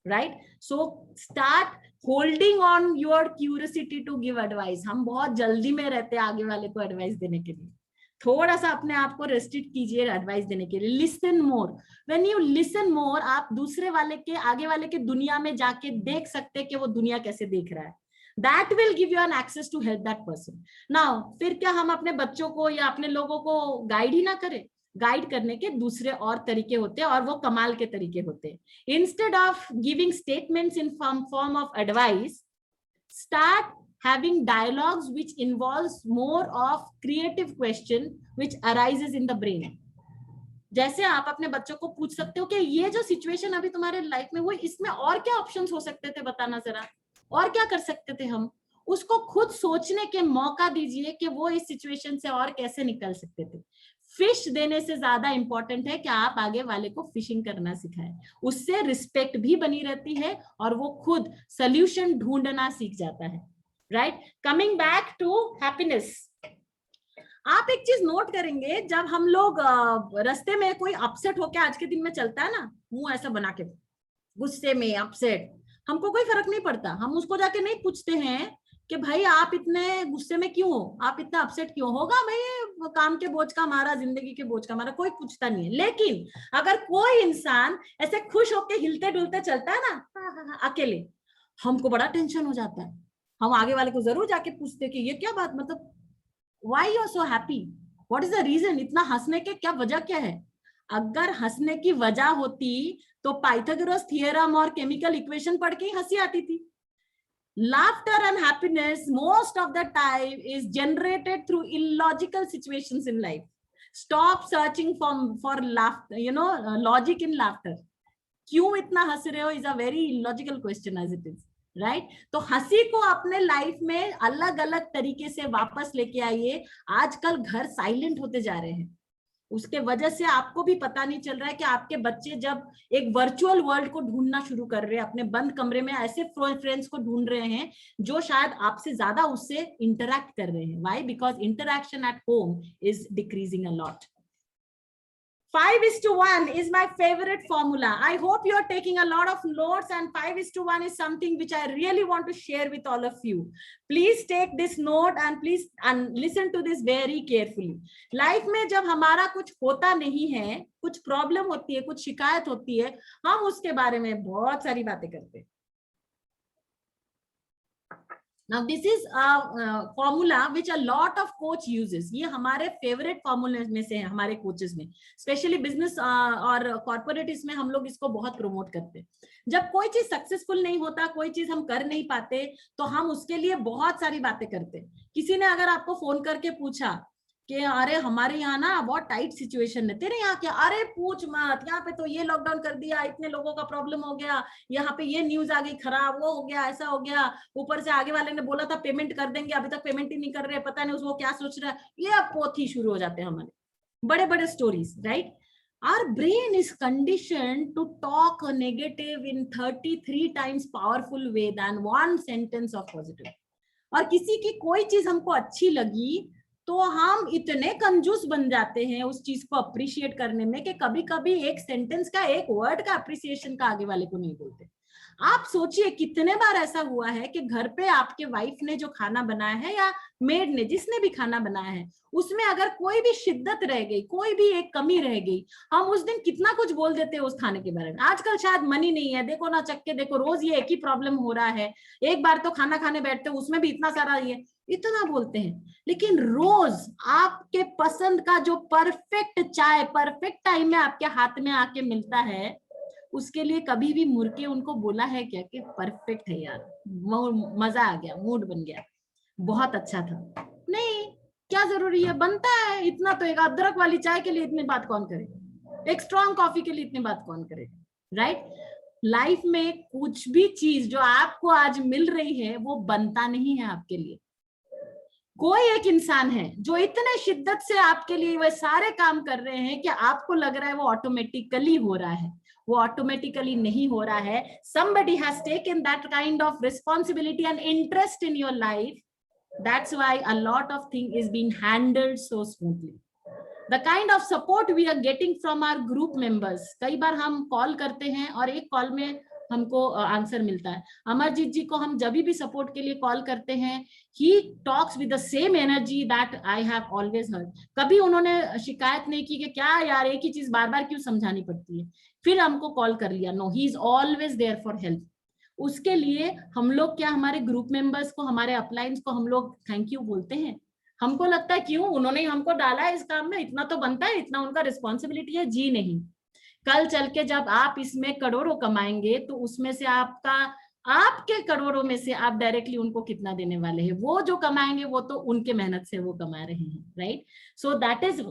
Right? So start holding on your curiosity to give advice. हम बहुत जल्दी में रहते हैं आगे वाले को एडवाइस देने के लिए. थोड़ा सा अपने आप को रेस्ट्रिक्ट कीजिए एडवाइस देने के लिए. Listen more. When you listen more, आप दूसरे वाले के, आगे वाले के दुनिया में जाके देख सकते हैं कि वो दुनिया कैसे देख रहा है. That will give you an access to help that person. Now, फिर क्या हम अपने बच्चों को या अपने लोगों को गाइड ही ना करें? गाइड करने के दूसरे और तरीके होते हैं, और वो कमाल के तरीके होते हैं. Instead of giving statements in form of advice, start having dialogues which involves more of creative question which arises in the brain. जैसे आप अपने बच्चों को पूछ सकते हो कि ये जो सिचुएशन अभी तुम्हारे लाइफ में हुई, इसमें और क्या ऑप्शंस हो सकते थे, बताना जरा, और क्या कर सकते थे हम. उसको खुद सोचने के मौका दीजिए कि वो इस सिचुएशन से और कैसे निकल सकते थे. फिश देने से ज्यादा इंपॉर्टेंट है कि आप आगे वाले को फिशिंग करना सिखाएं. उससे रिस्पेक्ट भी बनी रहती है और वो खुद सोल्यूशन ढूंढना सीख जाता है. Right? Coming back to happiness, आप एक चीज नोट करेंगे, जब हम लोग रास्ते में कोई अपसेट होके आज के दिन में चलता है ना, मुंह ऐसा बना के, गुस्से में, अपसेट, हमको कोई फर्क नहीं पड़ता. हम उसको जाके नहीं पूछते हैं कि भाई आप इतने गुस्से में क्यों हो, आप इतना अपसेट क्यों. होगा भाई काम के बोझ का मारा, जिंदगी के बोझ का मारा, कोई पूछता नहीं है. लेकिन अगर कोई इंसान ऐसे खुश होके हिलते डुलते चलता है ना अकेले, हमको बड़ा टेंशन हो जाता है. हम आगे वाले को जरूर जाके पूछते कि ये क्या बात, मतलब why you are so happy, what is the reason, इतना हंसने के क्या वजह क्या है. अगर हंसने की वजह होती तो पाइथागोरस थ्योरम और केमिकल इक्वेशन पढ़ के ही हंसी आती थी. Laughter and happiness most of the time is generated through illogical situations in life. Stop searching for laughter, logic in laughter. क्यों इतना हंस रहे हो is a very illogical question as it is. Right? तो हंसी को अपने लाइफ में अलग अलग तरीके से वापस लेके आइए. आजकल घर साइलेंट होते जा रहे हैं, उसके वजह से आपको भी पता नहीं चल रहा है कि आपके बच्चे जब एक वर्चुअल वर्ल्ड को ढूंढना शुरू कर रहे हैं, अपने बंद कमरे में ऐसे फ्रेंड्स को ढूंढ रहे हैं जो शायद आपसे ज्यादा उससे इंटरैक्ट कर रहे हैं. Why? Because interaction at home is decreasing a lot. 5:1 is my favorite formula. I hope you are taking a lot of notes, and 5:1 is something which I really want to share with all of you. Please take this note and please listen to this very carefully. Life में जब हमारा कुछ होता नहीं है, कुछ problem होती है, कुछ शिकायत होती है, हम उसके बारे में बहुत सारी बातें करते हैं. Now this is a formula which a lot of coach uses. ये हमारे फेवरेट फॉर्मूले में से है हमारे कोचेस में, स्पेशली बिजनेस और कॉर्पोरेट, इसमें हम लोग इसको बहुत प्रमोट करते हैं. जब कोई चीज सक्सेसफुल नहीं होता, कोई चीज हम कर नहीं पाते, तो हम उसके लिए बहुत सारी बातें करते हैं. किसी ने अगर आपको फोन करके पूछा कि अरे हमारे यहाँ ना बहुत टाइट सिचुएशन है, तेरे यहाँ क्या, अरे पूछ मत, यहाँ पे तो ये लॉकडाउन कर दिया, इतने लोगों का प्रॉब्लम हो गया, यहाँ पे ये न्यूज आ गई खराब, वो हो गया, ऐसा हो गया, ऊपर से आगे वाले ने बोला था पेमेंट कर देंगे, अभी तक पेमेंट ही नहीं कर रहे, पता नहीं उसको क्या सोच रहा है. ये अब पोथी शुरू हो जाते हैं हमारे बड़े बड़े stories, right. Our brain is conditioned to talk negative in 33 times powerful way than one sentence of positive. और किसी की कोई चीज हमको अच्छी लगी तो हम इतने कंजूस बन जाते हैं उस चीज को अप्रिशिएट करने में कि कभी कभी एक सेंटेंस का, एक वर्ड का अप्रिसिएशन का आगे वाले को नहीं बोलते. आप सोचिए कितने बार ऐसा हुआ है कि घर पे आपके वाइफ ने जो खाना बनाया है या मेड ने, जिसने भी खाना बनाया है, उसमें अगर कोई भी शिद्दत रह गई, कोई भी एक कमी रह गई, हम उस दिन कितना कुछ बोल देते हैं उस खाने के बारे में. आजकल शायद मनी नहीं है, देखो ना चक्के देखो, रोज ये एक ही प्रॉब्लम हो रहा है, एक बार तो खाना खाने बैठते हो उसमें भी इतना सारा ये, इतना बोलते हैं. लेकिन रोज आपके पसंद का जो परफेक्ट चाय परफेक्ट टाइम में आपके हाथ में आके मिलता है, उसके लिए कभी भी मुड़ के उनको बोला है क्या कि परफेक्ट है यार, मजा आ गया, मूड बन गया, बहुत अच्छा था? नहीं. क्या जरूरी है, बनता है इतना तो. एक अदरक वाली चाय के लिए इतनी बात कौन करे, एक स्ट्रॉन्ग कॉफी के लिए इतनी बात कौन करे, राइट. लाइफ में कुछ भी चीज जो आपको आज मिल रही है वो बनता नहीं है आपके लिए. कोई एक इंसान है जो इतने शिद्दत से आपके लिए वह सारे काम कर रहे हैं कि आपको लग रहा है वो ऑटोमेटिकली हो रहा है. वो ऑटोमेटिकली नहीं हो रहा है. somebody has taken that kind of responsibility and interest in your life. That's why a lot of things is being handled so smoothly. The kind of support we are getting from our group members, कई बार हम call करते हैं और एक call में हमको answer मिलता है. अमरजीत जी को हम जब भी सपोर्ट के लिए कॉल करते हैं, he talks with the same energy that I have always heard. कभी उन्होंने शिकायत नहीं की कि क्या यार एक ही चीज बार बार क्यों समझानी पड़ती है, फिर हमको कॉल कर लिया. No, he is always there for help. उसके लिए हम लोग क्या, हमारे ग्रुप मेंबर्स को, हमारे अपलाइंस को हम लोग थैंक यू बोलते हैं. हमको लगता है क्यों उन्होंने हमको डाला है इस काम में, इतना तो बनता है, इतना उनका रिस्पॉन्सिबिलिटी है. जी नहीं. कल चल के जब आप इसमें करोड़ों कमाएंगे तो उसमें से आपके करोड़ों में से आप डायरेक्टली उनको कितना देने वाले हैं? वो जो कमाएंगे वो तो उनके मेहनत से वो कमा रहे हैं, right. So that is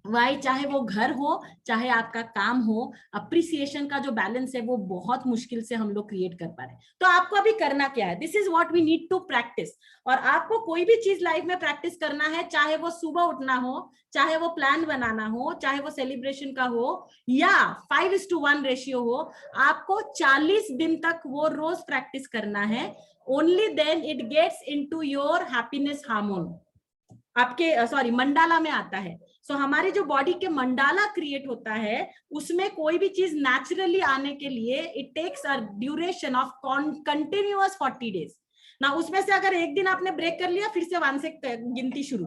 why, चाहे वो घर हो चाहे आपका काम हो, अप्रिसिएशन का जो बैलेंस है वो बहुत मुश्किल से हम लोग क्रिएट कर पा रहे हैं. तो आपको अभी करना क्या है? This is what we need to practice. और आपको कोई भी चीज लाइफ में प्रैक्टिस करना है, चाहे वो सुबह उठना हो, चाहे वो प्लान बनाना हो, चाहे वो सेलिब्रेशन का हो, या 5:1 रेशियो हो, आपको 40 दिन तक वो रोज प्रैक्टिस करना है. Only then it gets into your happiness hormone, आपके सॉरी मंडाला में आता है. सो हमारी जो बॉडी के मंडाला क्रिएट होता है, उसमें कोई भी चीज नेचुरली आने के लिए it takes a duration of continuous 40 days ना. उसमें से अगर एक दिन आपने ब्रेक कर लिया, फिर से 1 से गिनती शुरू.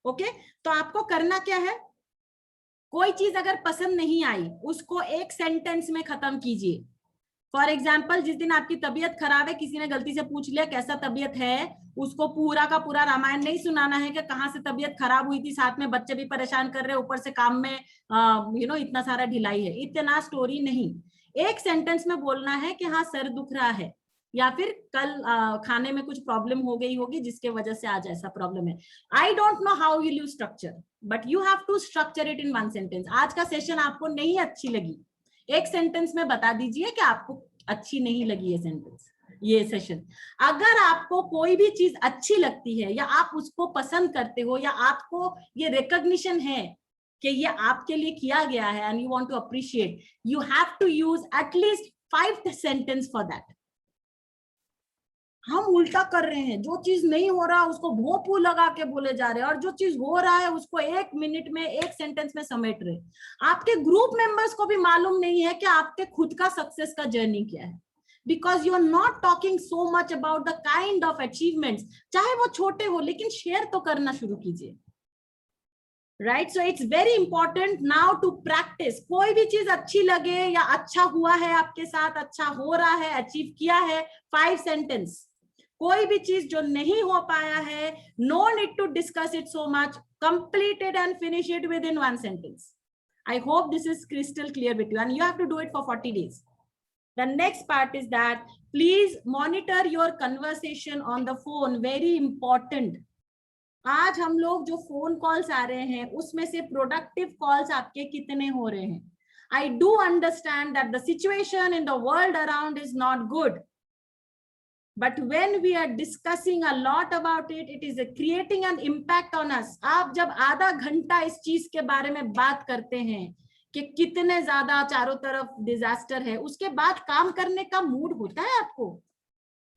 ओके, तो आपको करना क्या है? कोई चीज अगर पसंद नहीं आई, उसको एक सेंटेंस में खत्म कीजिए. फॉर एग्जाम्पल, जिस दिन आपकी तबीयत खराब है, किसी ने गलती से पूछ लिया कैसा तबीयत है, उसको पूरा का पूरा रामायण नहीं सुनाना है कि कहाँ से तबीयत खराब हुई थी, साथ में बच्चे भी परेशान कर रहे, ऊपर से काम में इतना सारा ढिलाई है. इतना स्टोरी नहीं. एक सेंटेंस में बोलना है कि हाँ सर दुख रहा है, या फिर कल खाने में कुछ प्रॉब्लम हो गई होगी जिसके वजह से आज ऐसा प्रॉब्लम है. I don't know how will you structure, but you have to structure it in 1 sentence. आज का सेशन आपको नहीं अच्छी लगी, एक सेंटेंस में बता दीजिए कि आपको अच्छी नहीं लगी ये सेंटेंस, ये सेशन. अगर आपको कोई भी चीज अच्छी लगती है, या आप उसको पसंद करते हो, या आपको ये रिकॉग्निशन है कि ये आपके लिए किया गया है and you want to appreciate, you have to use at least 5 sentence for that. हम उल्टा कर रहे हैं, जो चीज नहीं हो रहा उसको भोंपू लगा के बोले जा रहे हैं, और जो चीज हो रहा है उसको 1 मिनट में, 1 सेंटेंस में समेट रहे. आपके ग्रुप मेंबर्स को भी मालूम नहीं है कि आपके खुद का सक्सेस का जर्नी क्या है, because you are not talking so much about the kind of achievements, चाहे वो छोटे हो, लेकिन शेयर तो करना शुरू कीजिए. Right, so it's very important now to practice. कोई भी चीज अच्छी लगे या अच्छा हुआ है आपके साथ, अच्छा हो रहा है, अचीव किया है, 5 सेंटेंस. कोई भी चीज जो नहीं हो पाया है, no need to discuss it so much, complete it and finish it within 1 sentence. I hope this is crystal clear with you, and you have to do it for 40 days. The next part is that please monitor your conversation on the phone. Very important. आज हम लोग जो phone calls आ रहे हैं उसमें से productive calls आपके कितने हो रहे हैं? I do understand that the situation in the world around is not good, but when we are discussing a lot about it, it is creating an impact on us. आप जब आधा घंटा इस चीज के बारे में बात करते हैं कि कितने ज्यादा चारों तरफ डिजास्टर है, उसके बाद काम करने का मूड होता है आपको?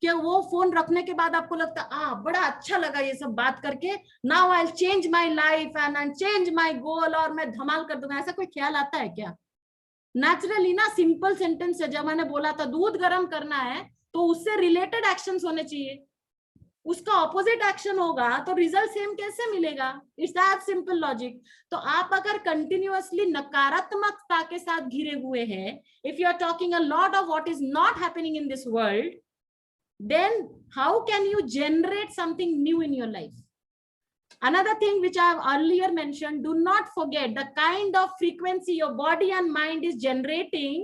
कि वो फोन रखने के बाद आपको लगता है बड़ा अच्छा लगा ये सब बात करके, now I will change my life and I change my goal, और मैं धमाल कर दूंगा, ऐसा कोई ख्याल आता है क्या? नेचुरली ना, सिंपल सेंटेंस है, जब मैंने बोला था दूध गर्म करना है तो उससे रिलेटेड एक्शंस होने चाहिए, उसका ऑपोजिट एक्शन होगा तो रिजल्ट सेम कैसे मिलेगा? It's that simple logic. तो आप अगर कंटिन्यूअसली नकारात्मकता के साथ घिरे हुए हैं, if you are talking a lot of what is not happening in this world, then how can you generate something new in your life? Another thing which I have earlier mentioned, do not forget the kind of frequency your body and mind is generating.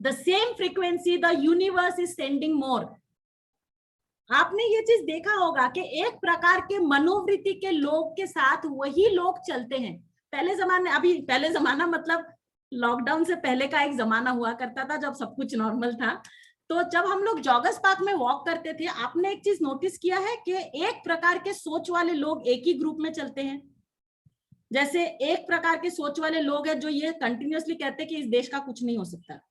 The same frequency the universe is sending more. आपने ये चीज देखा होगा कि एक प्रकार के मनोवृत्ति के लोग के साथ वही लोग चलते हैं. पहले जमाने, अभी पहले जमाना मतलब लॉकडाउन से पहले का एक जमाना हुआ करता था जब सब कुछ नॉर्मल था. तो जब हम लोग जॉगर्स पार्क में वॉक करते थे, आपने एक चीज नोटिस किया है कि एक प्रकार के सोच वाले लोग एक ही ग्रुप में चलते हैं. जैसे एक प्रकार के सोच वाले लोग हैं जो ये कंटिन्यूअसली कहते हैं कि इस देश का कुछ नहीं हो सकता,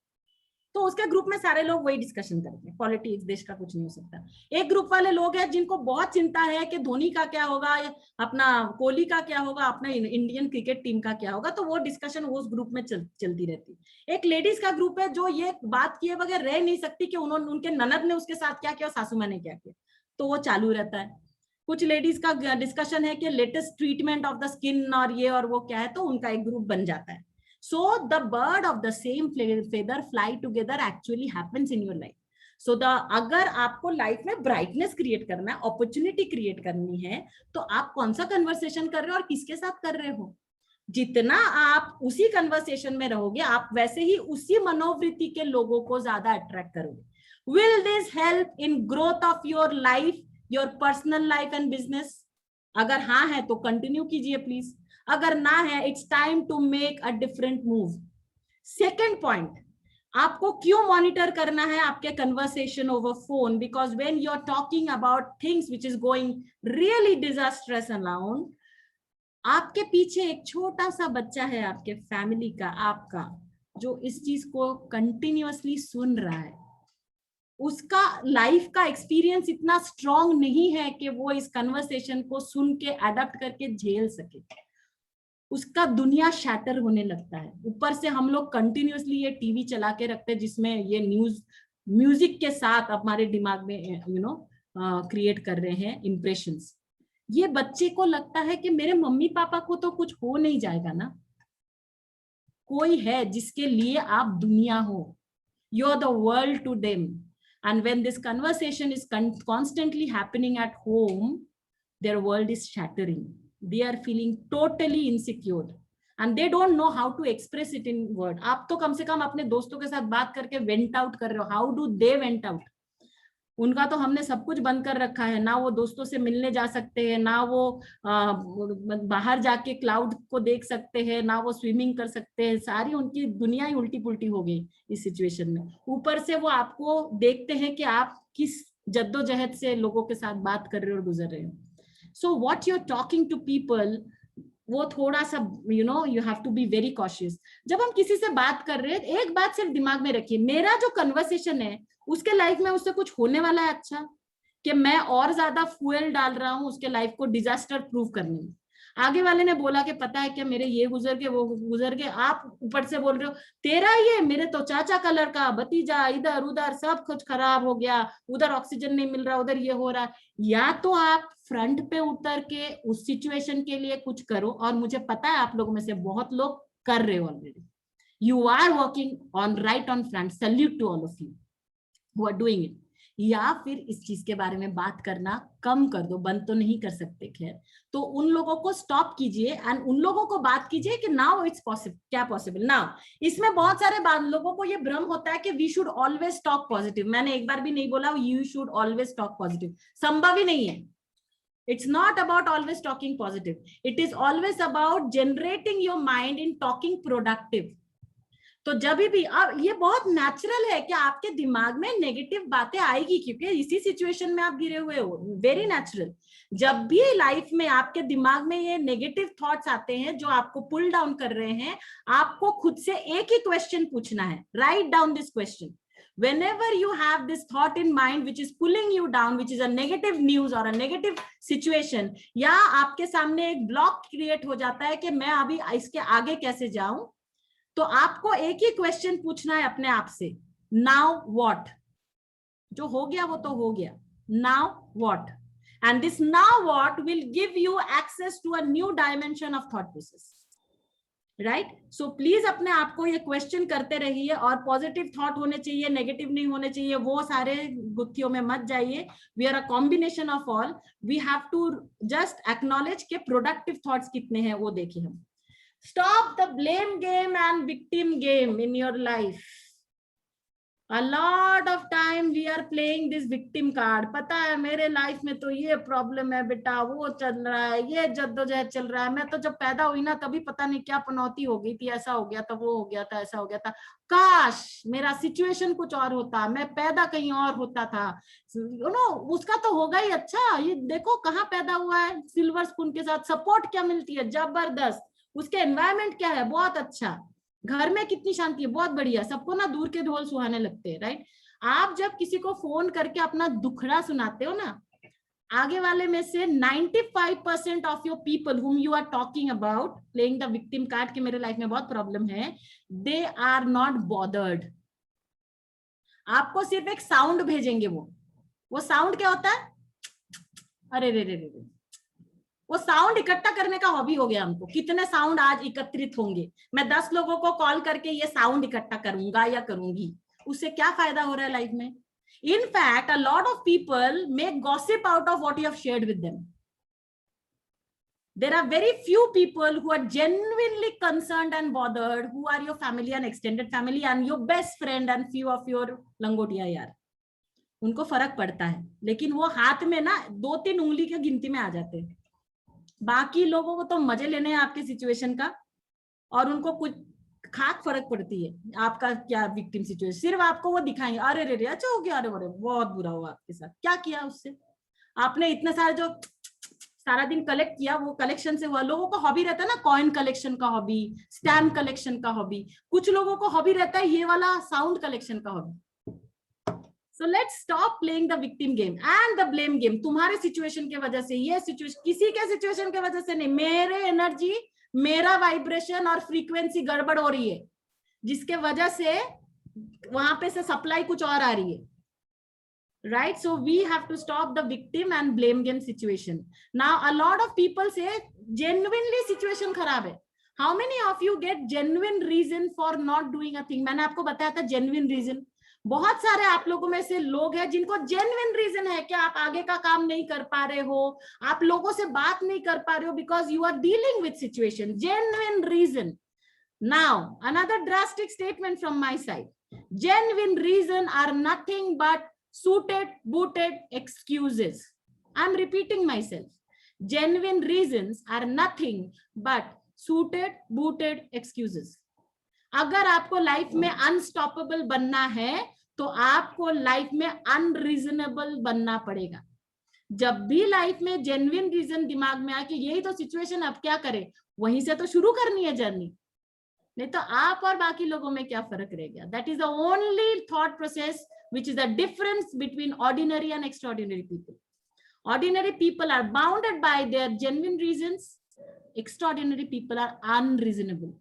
तो उसके ग्रुप में सारे लोग वही डिस्कशन करते हैं, पॉलिटिक्स, देश का कुछ नहीं हो सकता. एक ग्रुप वाले लोग हैं जिनको बहुत चिंता है कि धोनी का क्या होगा, अपना कोहली का क्या होगा, अपना इंडियन क्रिकेट टीम का क्या होगा, तो वो डिस्कशन उस ग्रुप में चलती रहती. एक लेडीज का ग्रुप है जो ये बात किए बगैर रह नहीं सकती कि उनके ननद ने उसके साथ क्या किया, सासू माँ ने क्या किया, तो वो चालू रहता है. कुछ लेडीज का डिस्कशन है कि latest treatment of the skin और ये और वो क्या है, तो उनका एक ग्रुप बन जाता है. So the bird of the same feather fly together actually happens in your life. So अगर आपको लाइफ में ब्राइटनेस क्रिएट करना है, अपॉर्चुनिटी क्रिएट करनी है, तो आप कौन सा कन्वर्सेशन कर रहे हो और किसके साथ कर रहे हो? जितना आप उसी कन्वर्सेशन में रहोगे, आप वैसे ही उसी मनोवृत्ति के लोगों को ज्यादा अट्रैक्ट करोगे. Will this help in growth of your life, your personal life and business? अगर हाँ है तो कंटिन्यू कीजिए प्लीज, अगर ना है it's time to make a different move. Second point, आपको क्यों मॉनिटर करना है आपके conversation over phone? Because when you are talking about things which is going really disastrous around, आपके पीछे एक छोटा सा बच्चा है आपके फैमिली का, आपका, जो इस चीज को कंटिन्यूअसली सुन रहा है. उसका लाइफ का एक्सपीरियंस इतना स्ट्रॉन्ग नहीं है कि वो इस कन्वर्सेशन को सुन के अडॉप्ट करके झेल सके. उसका दुनिया शैटर होने लगता है. ऊपर से हम लोग कंटिन्यूअसली ये टीवी चला के रखते हैं जिसमें ये न्यूज म्यूजिक के साथ हमारे दिमाग में क्रिएट कर रहे हैं इंप्रेशंस. ये बच्चे को लगता है कि मेरे मम्मी पापा को तो कुछ हो नहीं जाएगा ना, कोई है जिसके लिए आप दुनिया हो. You are the world to them. And when this conversation is constantly happening at home, their world is shattering. They are feeling totally insecure and they don't know how to express it in word. आप तो कम से कम अपने दोस्तों के साथ बात करके went out कर रहे हो. How do they vent out? उनका तो हमने सब कुछ बंद कर रखा है, ना वो दोस्तों से मिलने जा सकते हैं, ना वो बाहर जाके क्लाउड को देख सकते हैं, ना वो स्विमिंग कर सकते हैं. सारी उनकी दुनिया ही उल्टी पुल्टी हो गई इस सिचुएशन में. ऊपर से वो आपको देखते हैं कि आप किस जद्दोजहद से लोगों के साथ बात कर रहे हो और गुजर रहे हो. So what you are talking to people, वो थोड़ा सा you have to be very cautious. जब हम किसी से बात कर रहे हैं, एक बात सिर्फ दिमाग में रखिए, मेरा जो कन्वर्सेशन है उसके लाइफ में उससे कुछ होने वाला है अच्छा, कि मैं और ज्यादा फ्यूल डाल रहा हूं उसके लाइफ को डिजास्टर प्रूफ करने में. आगे वाले ने बोला कि पता है क्या, मेरे ये गुजर गए वो गुजर गए, आप ऊपर से बोल रहे हो तेरा ये, मेरे तो चाचा का लड़का, भतीजा, इधर उधर सब कुछ खराब हो गया, उधर ऑक्सीजन नहीं मिल रहा, उधर ये हो रहा. या तो आप फ्रंट पे उतर के उस सिचुएशन के लिए कुछ करो, और मुझे पता है आप लोगों में से बहुत लोग कर रहे हो already. You are working on right on front. Salute to all of you who are doing it. या फिर इस चीज के बारे में बात करना कम कर दो, बंद तो नहीं कर सकते खैर, तो उन लोगों को स्टॉप कीजिए एंड उन लोगों को बात कीजिए कि नाउ इट्स पॉसिबल, क्या पॉसिबल नाउ। इसमें बहुत सारे लोगों को ये भ्रम होता है कि we should always talk positive. मैंने एक बार भी नहीं बोला you should always talk positive, संभव ही नहीं है। It's not about always talking positive. It is always about generating your mind in talking productive. तो जब भी अब ये बहुत नेचुरल है कि आपके दिमाग में नेगेटिव बातें आएगी, क्योंकि इसी सिचुएशन में आप गिरे हुए हो, वेरी नेचुरल। जब भी लाइफ में आपके दिमाग में ये नेगेटिव थॉट्स आते हैं जो आपको पुल डाउन कर रहे हैं, आपको खुद से एक ही क्वेश्चन पूछना है, write down this question. Whenever you have this thought in mind which is pulling you down, which is a negative news or a negative situation, या आपके सामने एक ब्लॉक क्रिएट हो जाता है कि मैं अभी इसके आगे कैसे जाऊं, तो आपको एक ही क्वेश्चन पूछना है अपने आप से, नाउ व्हाट। जो हो गया वो तो हो गया, now what, and this now what will give you access to a new dimension of thought process, right. So please अपने आप को ये क्वेश्चन करते रहिए, और पॉजिटिव थॉट होने चाहिए, नेगेटिव नहीं होने चाहिए, वो सारे गुत्थियों में मत जाइए। We are a combination of all, we have to just acknowledge के प्रोडक्टिव थॉट्स कितने हैं वो देखिए हम। Stop the blame game and victim game in your life. A lot of time we are playing this victim card. पता है मेरे life में तो ये प्रॉब्लम है बेटा, वो चल रहा है, ये जद्दोजहद चल रहा है, मैं तो जब पैदा हुई ना तभी पता नहीं क्या पनौती हो गई थी, ऐसा हो गया था, वो हो गया था, ऐसा हो गया था, काश मेरा सिचुएशन कुछ और होता, मैं पैदा कहीं और होता था, यू नो। उसका तो होगा ही अच्छा, ये देखो कहाँ पैदा हुआ है, सिल्वर स्पून के साथ, सपोर्ट क्या मिलती है, जबरदस्त, उसके एनवायरमेंट क्या है, बहुत अच्छा, घर में कितनी शांति है, बहुत बढ़िया, सबको ना दूर के ढोल सुहाने लगते हैं, राइट। आप जब किसी को फोन करके अपना दुखड़ा सुनाते हो ना, आगे वाले में से 95% of your people whom you are talking about playing the victim card कि मेरे लाइफ में बहुत प्रॉब्लम है, they are not bothered। आपको सिर्फ एक साउंड भेजेंगे, वो साउंड क्या होता है, अरे रे रे रे, वो साउंड इकट्ठा करने का हॉबी हो गया हमको। कितने साउंड आज एकत्रित होंगे, मैं 10 लोगों को कॉल करके ये साउंड इकट्ठा करूंगा या करूंगी, उससे क्या फायदा हो रहा है लाइफ में। In fact, a lot of people make gossip out of what you have shared with them. There are very few people who are genuinely concerned and bothered, who are your family and extended family and your best friend and few of your लंगोटिया यार। उनको फर्क पड़ता है, लेकिन वो हाथ में ना 2-3 उंगली के गिनती में आ जाते हैं। बाकी लोगों को तो मजे लेने हैं आपके सिचुएशन का, और उनको कुछ खाक फर्क पड़ती है आपका क्या विक्टिम सिचुएशन, सिर्फ आपको वो दिखाएंगे, अरे रे रे अच्छा हो गया, अरे बहुत बुरा हुआ आपके साथ, क्या किया उससे आपने, इतने सारे जो सारा दिन कलेक्ट किया, वो कलेक्शन से हुआ। लोगों को हॉबी रहता है ना, कॉइन कलेक्शन का हॉबी, स्टैम्प कलेक्शन का हॉबी, कुछ लोगों को हॉबी रहता है ये वाला साउंड कलेक्शन का hobby. So let's stop playing the victim game and the blame game। तुम्हारे सिचुएशन के वजह से, ये सिचुएशन किसी के सिचुएशन के वजह से नहीं, मेरे एनर्जी, मेरा वाइब्रेशन और फ्रीक्वेंसी गड़बड़ हो रही है, जिसके वजह से वहां पे से सप्लाई कुछ और आ रही है, right? So we have to stop the victim and blame game situation. Now a lot of people say genuinely situation खराब है। How many of you get genuine reason for not doing a thing? मैंने आपको बताया था genuine reason। बहुत सारे आप लोगों में से लोग हैं जिनको जेन्युइन रीजन है कि आप आगे का काम नहीं कर पा रहे हो, आप लोगों से बात नहीं कर पा रहे हो, because you are dealing with situation, genuine reason. Now another drastic statement from my side, genuine reason are nothing but suited booted excuses। I'm repeating myself, genuine reasons are nothing but suited booted excuses। अगर आपको life में unstoppable बनना है तो आपको life में unreasonable बनना पड़ेगा। जब भी लाइफ में जेन्युइन रीजन दिमाग में आए कि यही तो सिचुएशन, अब क्या करें, वहीं से तो शुरू करनी है जर्नी, नहीं तो आप और बाकी लोगों में क्या फर्क रह गया। That is the only thought process which is the difference between ordinary and extraordinary people. Ordinary people are bounded by their genuine reasons, extraordinary people are unreasonable।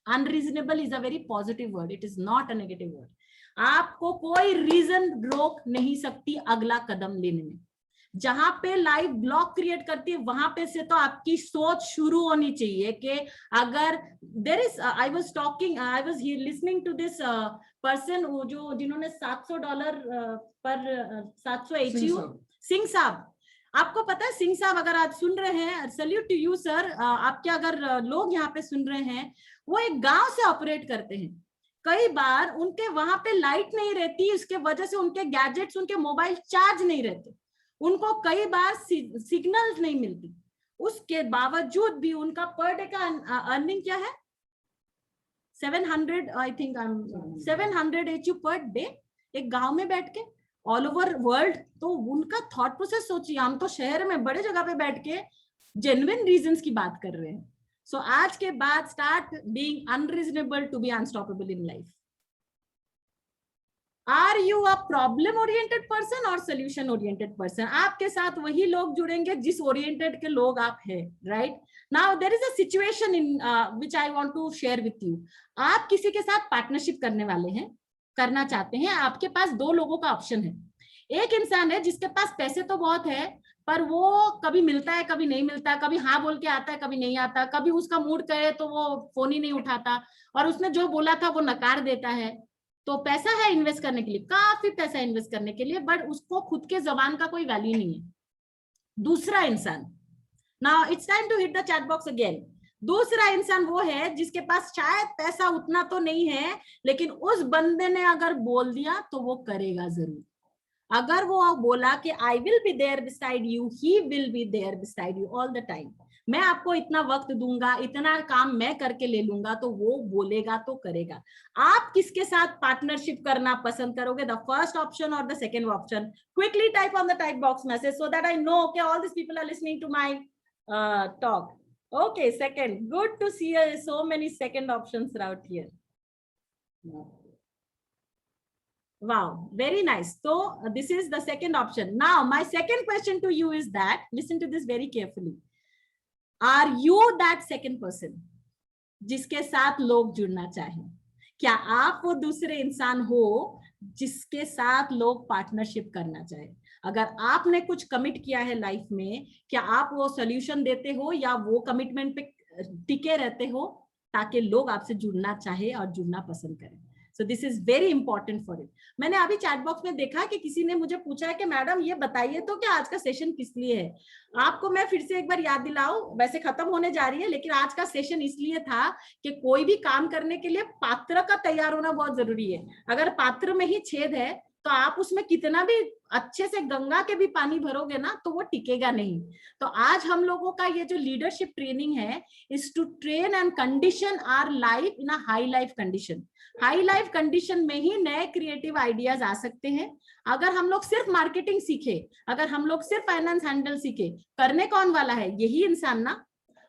Unreasonable is a very positive word, it is not a negative word। आपको कोई reason रोक नहीं सकती अगला कदम लेने में। जहां पे लाइफ ब्लॉक क्रिएट करती है वहां पे से तो आपकी सोच शुरू होनी चाहिए कि अगर there is I was talking I was listening to this person जो जिन्होंने $700 पर 700 HU सिंह साहब, आपको पता है सिंह साहब अगर आप सुन रहे हैं, सैल्यूट टू यू सर, आपके अगर लोग यहाँ पे सुन रहे हैं, वो एक गांव से ऑपरेट करते हैं। कई बार उनके वहां पे लाइट नहीं रहती, इसके वजह से उनके गैजेट्स, उनके मोबाइल चार्ज नहीं रहते, उनको कई बार सिग्नल्स नहीं मिलती, उसके बावजूद भी उनका पर डे का अर्निंग क्या है 700 I think 700 HU per day, एक गांव में बैठ के ऑल ओवर वर्ल्ड। तो उनका थॉट प्रोसेस सोचिए, हम तो शहर में बड़े जगह पे बैठ के जेन्युइन रीजंस की बात कर रहे हैं। सो आज के बाद start being unreasonable to be unstoppable in life. Are you a problem oriented person और सोल्यूशन ओरिएंटेड पर्सन? आपके साथ वही लोग जुड़ेंगे जिस ओरिएंटेड के लोग आप हैं, right? Now there is a situation in which I want to share with you. आप किसी के साथ पार्टनरशिप करने वाले हैं, करना चाहते हैं, आपके पास दो लोगों का ऑप्शन है। एक इंसान है जिसके पास पैसे तो बहुत है, पर वो कभी मिलता है कभी नहीं मिलता, कभी हाँ बोल के आता है कभी नहीं आता, कभी उसका मूड करे तो वो फोन ही नहीं उठाता, और उसने जो बोला था वो नकार देता है। तो पैसा है इन्वेस्ट करने के लिए, काफी पैसा इन्वेस्ट करने के लिए, बट उसको खुद के जबान का कोई वैल्यू नहीं है। दूसरा इंसान, now it's time to hit the chat box again. दूसरा इंसान वो है जिसके पास शायद पैसा उतना तो नहीं है, लेकिन उस बंदे ने अगर बोल दिया तो वो करेगा जरूर। अगर वो बोला कि I will be there beside you, he will be there beside you all the time, मैं आपको इतना वक्त दूंगा, इतना काम मैं करके ले लूंगा, तो वो बोलेगा तो करेगा। आप किसके साथ पार्टनरशिप करना पसंद करोगे? द फर्स्ट ऑप्शन और the second option? Quickly type on the type box message so that I know कि all this people are listening to my talk. Okay, second. Good to see so many second options out here. Wow, very nice. So this is the second option. Now my second question to you is that, listen to this very carefully. Are you that second person जिसके साथ लोग जुड़ना चाहें? क्या आप वो दूसरे इंसान हो जिसके साथ लोग पार्टनरशिप करना चाहे? अगर आपने कुछ कमिट किया है लाइफ में, क्या आप वो सॉल्यूशन देते हो या वो कमिटमेंट पे टिके रहते हो ताकि लोग आपसे जुड़ना चाहे और जुड़ना पसंद करें? So this is very important for it. मैंने अभी चैट बॉक्स में देखा कि किसी ने मुझे पूछा है कि मैडम ये बताइए तो कि आज का सेशन किस लिए है। आपको मैं फिर से एक बार याद दिलाऊं, वैसे खत्म होने जा रही है, लेकिन आज का सेशन इसलिए था कि कोई भी काम करने के लिए पात्र का तैयार होना बहुत जरूरी है। अगर पात्र में ही छेद है तो आप उसमें कितना भी अच्छे से गंगा के भी पानी भरोगे ना तो वो टिकेगा नहीं। तो आज हम लोगों का ये जो लीडरशिप ट्रेनिंग है is to train and condition our life in a high life condition. High life condition में ही नए क्रिएटिव आइडियाज आ सकते हैं। अगर हम लोग सिर्फ मार्केटिंग सीखे, अगर हम लोग सिर्फ फाइनेंस हैंडल सीखे, करने कौन वाला है? यही इंसान ना।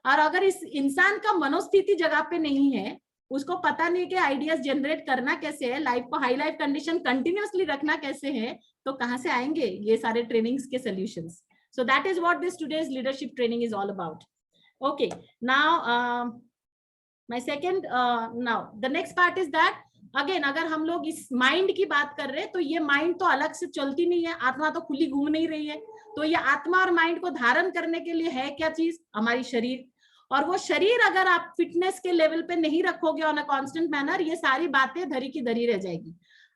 और अगर इस इंसान का मनोस्थिति जगह पे नहीं है, उसको पता नहीं कि आइडियाज जनरेट करना कैसे है, लाइफ को हाई लाइफ कंडीशन कंटिन्यूअसली रखना कैसे है, तो कहां से आएंगे ये सारे ट्रेनिंग्स के solutions? So that is what this today's leadership training is all about. Okay, now my second, now the next part is that again, अगर हम लोग इस माइंड की बात कर रहे हैं तो ये माइंड तो अलग से चलती नहीं है, आत्मा तो खुली घूम नहीं रही है। तो ये आत्मा और माइंड को धारण करने के लिए है क्या चीज? हमारी शरीर। और वो शरीर अगर आप फिटनेस के लेवल पे नहीं रखोगे ऑन अ कांस्टेंट मैनर, ये सारी बातें धरी की धरी रह जाएगी।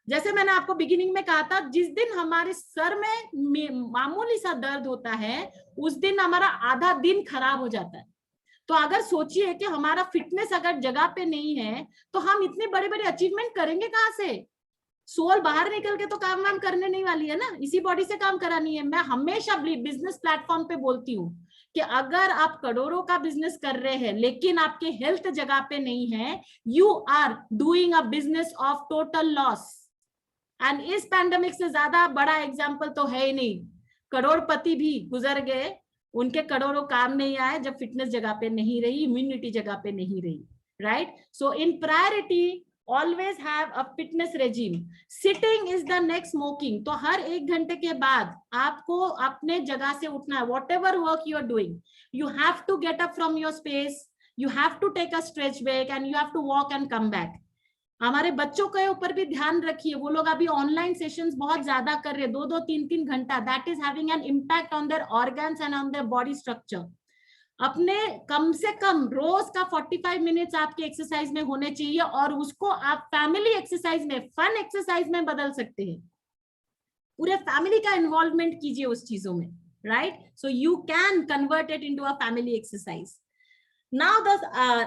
जैसे मैंने आपको बिगिनिंग में कहा था, जिस दिन हमारे सर में मामूली सा दर्द होता है उस दिन हमारा आधा दिन खराब हो जाता है। तो अगर सोचिए कि हमारा फिटनेस अगर जगह पे नहीं है तो हम इतने बड़े बड़े अचीवमेंट करेंगे कहाँ से? सोल बाहर निकल के तो काम वाम करने नहीं वाली है ना, इसी बॉडी से काम करानी है। मैं हमेशा बिजनेस प्लेटफॉर्म पे बोलती हूँ कि अगर आप करोड़ों का बिजनेस कर रहे हैं लेकिन आपके हेल्थ जगह पे नहीं है, you are doing a business of total loss. And इस पैंडेमिक से ज्यादा बड़ा एग्जाम्पल तो है ही नहीं। करोड़पति भी गुजर गए, उनके करोड़ों काम नहीं आए जब फिटनेस जगह पे नहीं रही, इम्यूनिटी जगह पे नहीं रही, right? So in priority always have a fitness regime. Sitting is the next smoking. तो हर 1 घंटे के बाद आपको अपने जगह से उठना है। whatever work you are doing, you have to get up from your space, you have to take a stretch break and you have to walk and come back. हमारे बच्चों के ऊपर भी ध्यान रखिए, वो लोग अभी ऑनलाइन सेशंस बहुत ज्यादा कर रहे हैं, 2-2, 3-3 घंटा, that is having an impact on their organs and on their body structure. अपने कम से कम रोज का 45 मिनट्स आपके एक्सरसाइज में होने चाहिए, और उसको आप फैमिली एक्सरसाइज में, फन एक्सरसाइज में बदल सकते हैं। पूरे फैमिली का इन्वॉल्वमेंट कीजिए उस चीजों में, right? So you can convert it into a family exercise. Now the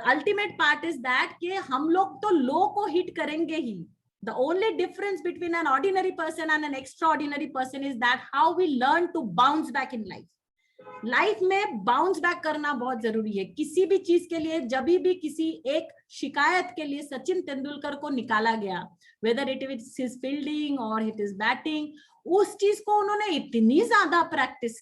ultimate part is that कि हम लोग तो लो को हिट करेंगे ही। The only difference between an ordinary person and an extraordinary person is that how we learn to bounce back in life. Life में bounce back करना बहुत जरूरी है। किसी भी चीज के लिए, जब भी किसी एक शिकायत के लिए सचिन तेंदुलकर को निकाला गया, whether it is his fielding और इट इज बैटिंग, उस चीज को उन्होंने इतनी ज्यादा प्रैक्टिस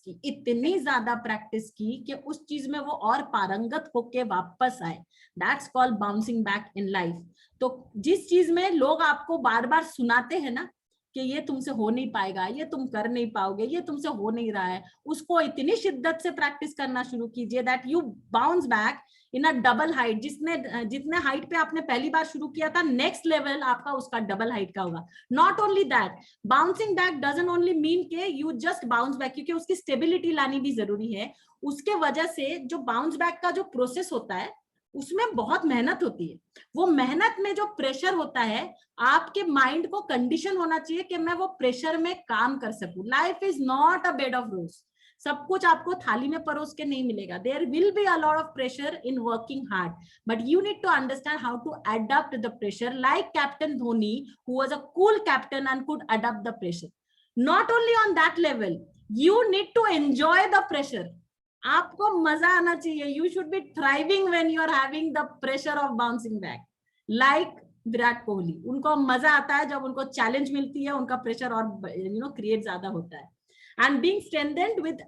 की कि उस चीज में वो और पारंगत होके वापस आए। That's called bouncing back in life. तो जिस चीज में लोग आपको बार बार सुनाते हैं ना कि ये तुमसे हो नहीं पाएगा, ये तुम कर नहीं पाओगे, ये तुमसे हो नहीं रहा है, उसको इतनी शिद्दत से प्रैक्टिस करना शुरू कीजिए that you bounce back in a double height. जितने हाइट पे आपने पहली बार शुरू किया था, नेक्स्ट लेवल आपका उसका डबल हाइट का होगा। Not only that, bouncing back doesn't only mean के यू जस्ट बाउंस बैक, क्योंकि उसकी स्टेबिलिटी लानी भी जरूरी है। उसके वजह से जो बाउंस बैक का जो प्रोसेस होता है उसमें बहुत मेहनत होती है। वो मेहनत में जो प्रेशर होता है, आपके माइंड को कंडीशन होना चाहिए कि मैं वो प्रेशर में काम कर सकूं। Life is not a bed of rose. सब कुछ आपको थाली में परोस के नहीं मिलेगा। There will be a lot of pressure in working hard, but you need to understand how to adopt the pressure, like captain Dhoni who was a cool captain and could adopt the pressure. Not only on that level, you need to enjoy the pressure. आपको मजा आना चाहिए। You should be thriving when you are having the pressure of bouncing back. Like Virat Kohli, उनको मजा आता है जब उनको चैलेंज मिलती है, उनका प्रेशर और क्रिएट ज्यादा होता है। एंड बीइंग स्ट्रेंथेंड विद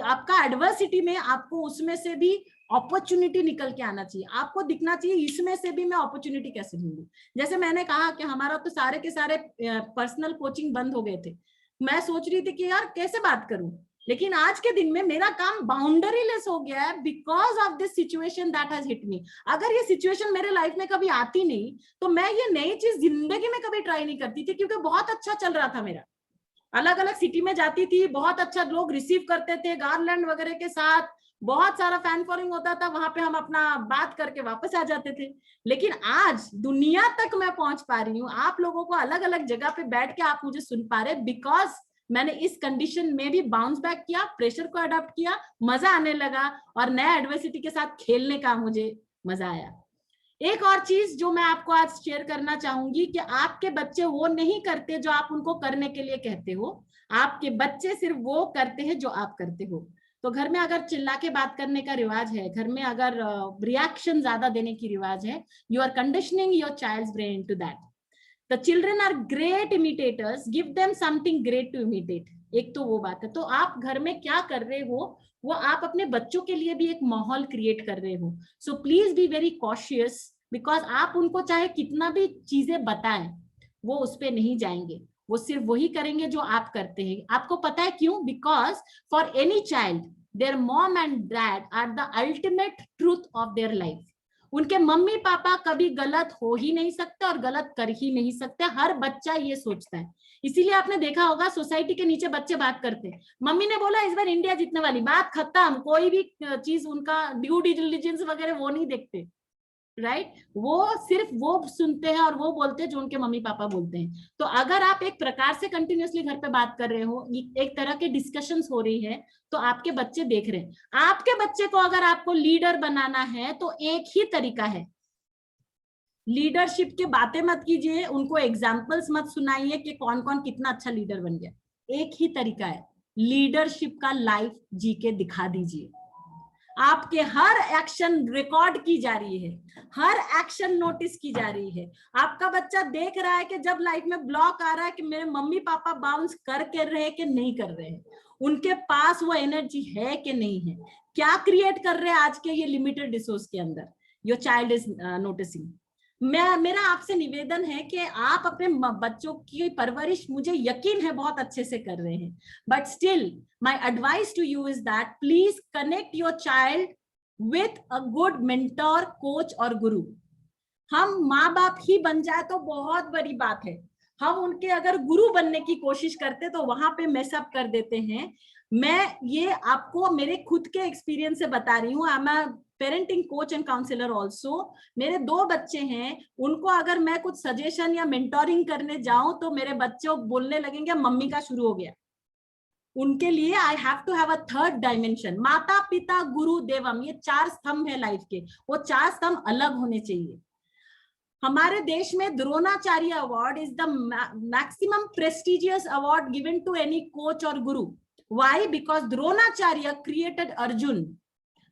आपका एडवर्सिटी में, आपको उसमें से भी अपॉर्चुनिटी निकल के आना चाहिए। आपको दिखना चाहिए इसमें से भी मैं अपॉर्चुनिटी कैसे ढूंढूं। जैसे मैंने कहा कि हमारा तो सारे के सारे पर्सनल कोचिंग बंद हो गए थे। मैं सोच रही थी कि यार कैसे बात करूं, लेकिन आज के दिन में मेरा काम बाउंड्री लेस हो गया है because of this situation that has hit me. अगर ये सिचुएशन मेरे लाइफ में कभी आती नहीं तो मैं ये नई चीज जिंदगी में कभी ट्राई नहीं करती थी, क्योंकि बहुत अच्छा चल रहा था मेरा। अलग अलग सिटी में जाती थी, बहुत अच्छा लोग रिसीव करते थे गार्लैंड वगैरह के साथ, बहुत सारा फैन फॉलोइंग होता था, वहां पे हम अपना बात करके वापस आ जाते थे। लेकिन आज दुनिया तक मैं पहुंच पा रही हूँ, आप लोगों को अलग अलग जगह पे बैठ के आप मुझे सुन पा रहे, बिकॉज मैंने इस कंडीशन में भी बाउंस बैक किया, प्रेशर को अडॉप्ट किया, मजा आने लगा, और नया एडवर्सिटी के साथ खेलने का मुझे मजा आया। एक और चीज जो मैं आपको आज शेयर करना चाहूंगी कि आपके बच्चे वो नहीं करते जो आप उनको करने के लिए कहते हो। आपके बच्चे सिर्फ वो करते हैं जो आप करते हो। तो घर में अगर चिल्ला के बात करने का रिवाज है, घर में अगर रिएक्शन ज्यादा देने की रिवाज है, you are conditioning your child's brain to that. The children are great imitators. Give them something great to imitate. एक तो वो बात है। तो आप घर में क्या कर रहे हो, वो आप अपने बच्चों के लिए भी एक माहौल क्रिएट कर रहे हो। So please be very cautious, because आप उनको चाहे कितना भी चीजें बताएं, वो उस पर नहीं जाएंगे। वो सिर्फ वही करेंगे जो आप करते हैं। आपको पता है क्यों? Because for any child their mom and dad are the ultimate truth of their life. उनके मम्मी पापा कभी गलत हो ही नहीं सकते और गलत कर ही नहीं सकते। हर बच्चा ये सोचता है। इसीलिए आपने देखा होगा सोसाइटी के नीचे बच्चे बात करते हैं, मम्मी ने बोला इस बार इंडिया जीतने वाली, बात खत्म। कोई भी चीज उनका ड्यू डिलिजेंस वगैरह वो नहीं देखते, राइट? वो सिर्फ वो सुनते हैं और वो बोलते हैं जो उनके मम्मी पापा बोलते हैं। तो अगर आप एक प्रकार से कंटिन्यूअसली घर पे बात कर रहे हो, एक तरह के डिस्कशंस हो रही है, तो आपके बच्चे देख रहे हैं। आपके बच्चे को अगर आपको लीडर बनाना है तो एक ही तरीका है, लीडरशिप की बातें मत कीजिए, उनको एग्जाम्पल्स मत सुनाइए कि कौन कौन कितना अच्छा लीडर बन गया। एक ही तरीका है, लीडरशिप का लाइफ जी के दिखा दीजिए। आपके हर एक्शन रिकॉर्ड की जा रही है, हर एक्शन नोटिस की जा रही है। आपका बच्चा देख रहा है कि जब लाइफ में ब्लॉक आ रहा है कि मेरे मम्मी पापा बाउंस कर रहे हैं कि नहीं कर रहे हैं, उनके पास वो एनर्जी है कि नहीं है, क्या क्रिएट कर रहे हैं आज के ये लिमिटेड रिसोर्स के अंदर। Your child is noticing. मेरा आपसे निवेदन है कि आप अपने बच्चों की परवरिश, मुझे यकीन है, बहुत अच्छे से कर रहे हैं, but still my advice to you is that please connect your child with a good mentor, coach और गुरु। हम माँ बाप ही बन जाए तो बहुत बड़ी बात है। हम उनके अगर गुरु बनने की कोशिश करते तो वहां पे मेसअप कर देते हैं। मैं ये आपको मेरे खुद के एक्सपीरियंस से बता रही हूँ। I am a parenting coach and counsellor also. मेरे 2 बच्चे हैं, उनको अगर मैं कुछ सजेशन या मेंटोरिंग करने जाऊं तो मेरे बच्चे बोलने लगेंगे मम्मी का शुरू हो गया। उनके लिए I have to have a third dimension. माता पिता गुरु देवम, ये 4 स्तंभ है लाइफ के, वो 4 स्तंभ अलग होने चाहिए। हमारे देश में Dronacharya award is the maximum prestigious award given to any coach और guru. Why? Because Dronacharya created Arjun,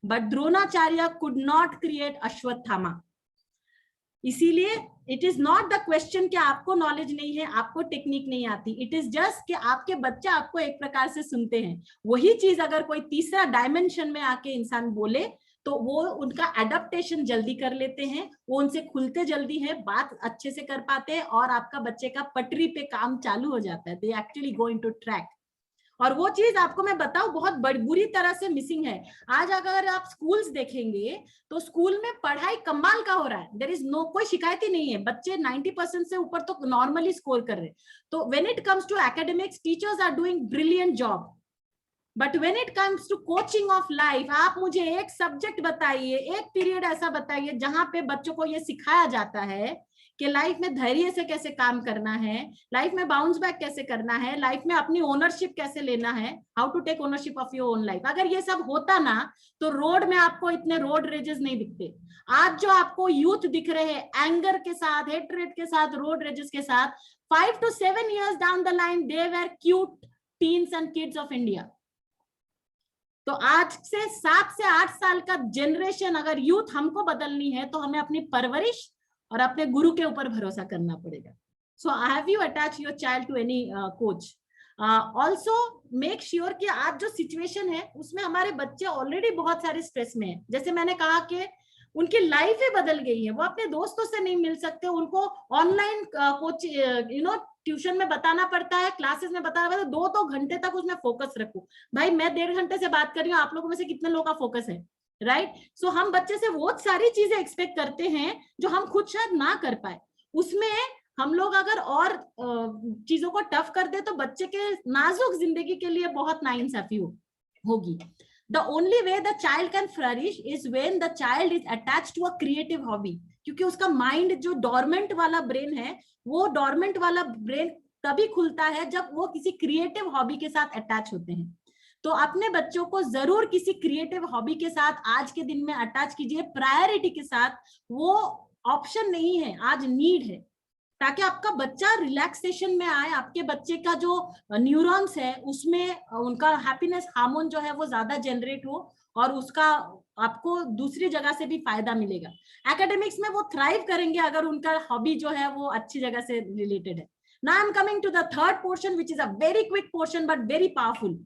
but Dronacharya could not create Ashwatthama. इसीलिए it is not the question कि आपको नॉलेज नहीं है, आपको टेक्निक नहीं आती। इट इज जस्ट कि आपके बच्चे आपको एक प्रकार से सुनते हैं। वही चीज अगर कोई तीसरा डायमेंशन में आके इंसान बोले तो वो उनका एडेप्टेशन जल्दी कर लेते हैं, वो उनसे खुलते जल्दी है, बात अच्छे से कर पाते हैं और आपका बच्चे का पटरी पे काम चालू हो जाता है। They actually go into track. और वो चीज आपको मैं बताऊं बहुत बुरी तरह से मिसिंग है। आज अगर आप स्कूल्स देखेंगे तो स्कूल में पढ़ाई कमाल का हो रहा है। देयर इज नो, कोई शिकायत ही नहीं है। बच्चे 90% से ऊपर तो नॉर्मली स्कोर कर रहे हैं। तो when it comes to academics, teachers are doing brilliant job. But when it comes to coaching of life, आप मुझे एक सब्जेक्ट बताइए, एक पीरियड ऐसा बताइए जहां पे बच्चों को ये सिखाया जाता है कि लाइफ में धैर्य से कैसे काम करना है, लाइफ में बाउंस बैक कैसे करना है, लाइफ में अपनी ओनरशिप कैसे लेना है, how to take ownership of your own life. अगर ये सब होता ना तो रोड में आपको इतने रोड रेजेस नहीं दिखते। आज जो आपको यूथ दिख रहे हैं एंगर के साथ, हेट्रेड के साथ, रोड रेजेस के साथ, 5 to 7 years down the line they were cute teens and kids of India। तो आज से 7 से 8 साल का जनरेशन अगर यूथ हमको बदलनी है तो हमें अपनी परवरिश और अपने गुरु के ऊपर भरोसा करना पड़ेगा। So have you attach your child to any coach. Also make sure कि आज जो सिचुएशन है उसमें हमारे बच्चे ऑलरेडी बहुत सारे स्ट्रेस में है। जैसे मैंने कहा कि उनकी लाइफ ही बदल गई है, वो अपने दोस्तों से नहीं मिल सकते, उनको ऑनलाइन कोच ट्यूशन में बताना पड़ता है, क्लासेस में बताना पड़ता है। 2 घंटे तक उसमें फोकस रखो। भाई मैं 1.5 घंटे से बात कर रही हूँ, आप लोगों में से कितने लोगों का फोकस है? राइट। सो हम बच्चे से वो सारी चीजें एक्सपेक्ट करते हैं जो हम खुद शायद ना कर पाए। उसमें हम लोग अगर और चीजों को टफ कर दे तो बच्चे के नाजुक जिंदगी के लिए बहुत नाइंसाफी होगी। The only way the child can flourish is when the child is attached to a creative hobby। क्योंकि उसका माइंड जो डोरमेंट वाला ब्रेन है, वो डोरमेंट वाला ब्रेन तभी खुलता है जब वो किसी क्रिएटिव हॉबी के साथ अटैच होते हैं। तो अपने बच्चों को जरूर किसी क्रिएटिव हॉबी के साथ आज के दिन में अटैच कीजिए, प्रायोरिटी के साथ। वो ऑप्शन नहीं है, आज नीड है, ताकि आपका बच्चा रिलैक्सेशन में आए, आपके बच्चे का जो न्यूरॉन्स है उसमें उनका हैप्पीनेस हार्मोन जो है वो ज्यादा जनरेट हो और उसका आपको दूसरी जगह से भी फायदा मिलेगा। एकेडमिक्स में वो थ्राइव करेंगे अगर उनका हॉबी जो है वो अच्छी जगह से रिलेटेड है। Now I am coming to the third portion which is a very quick portion but very powerful.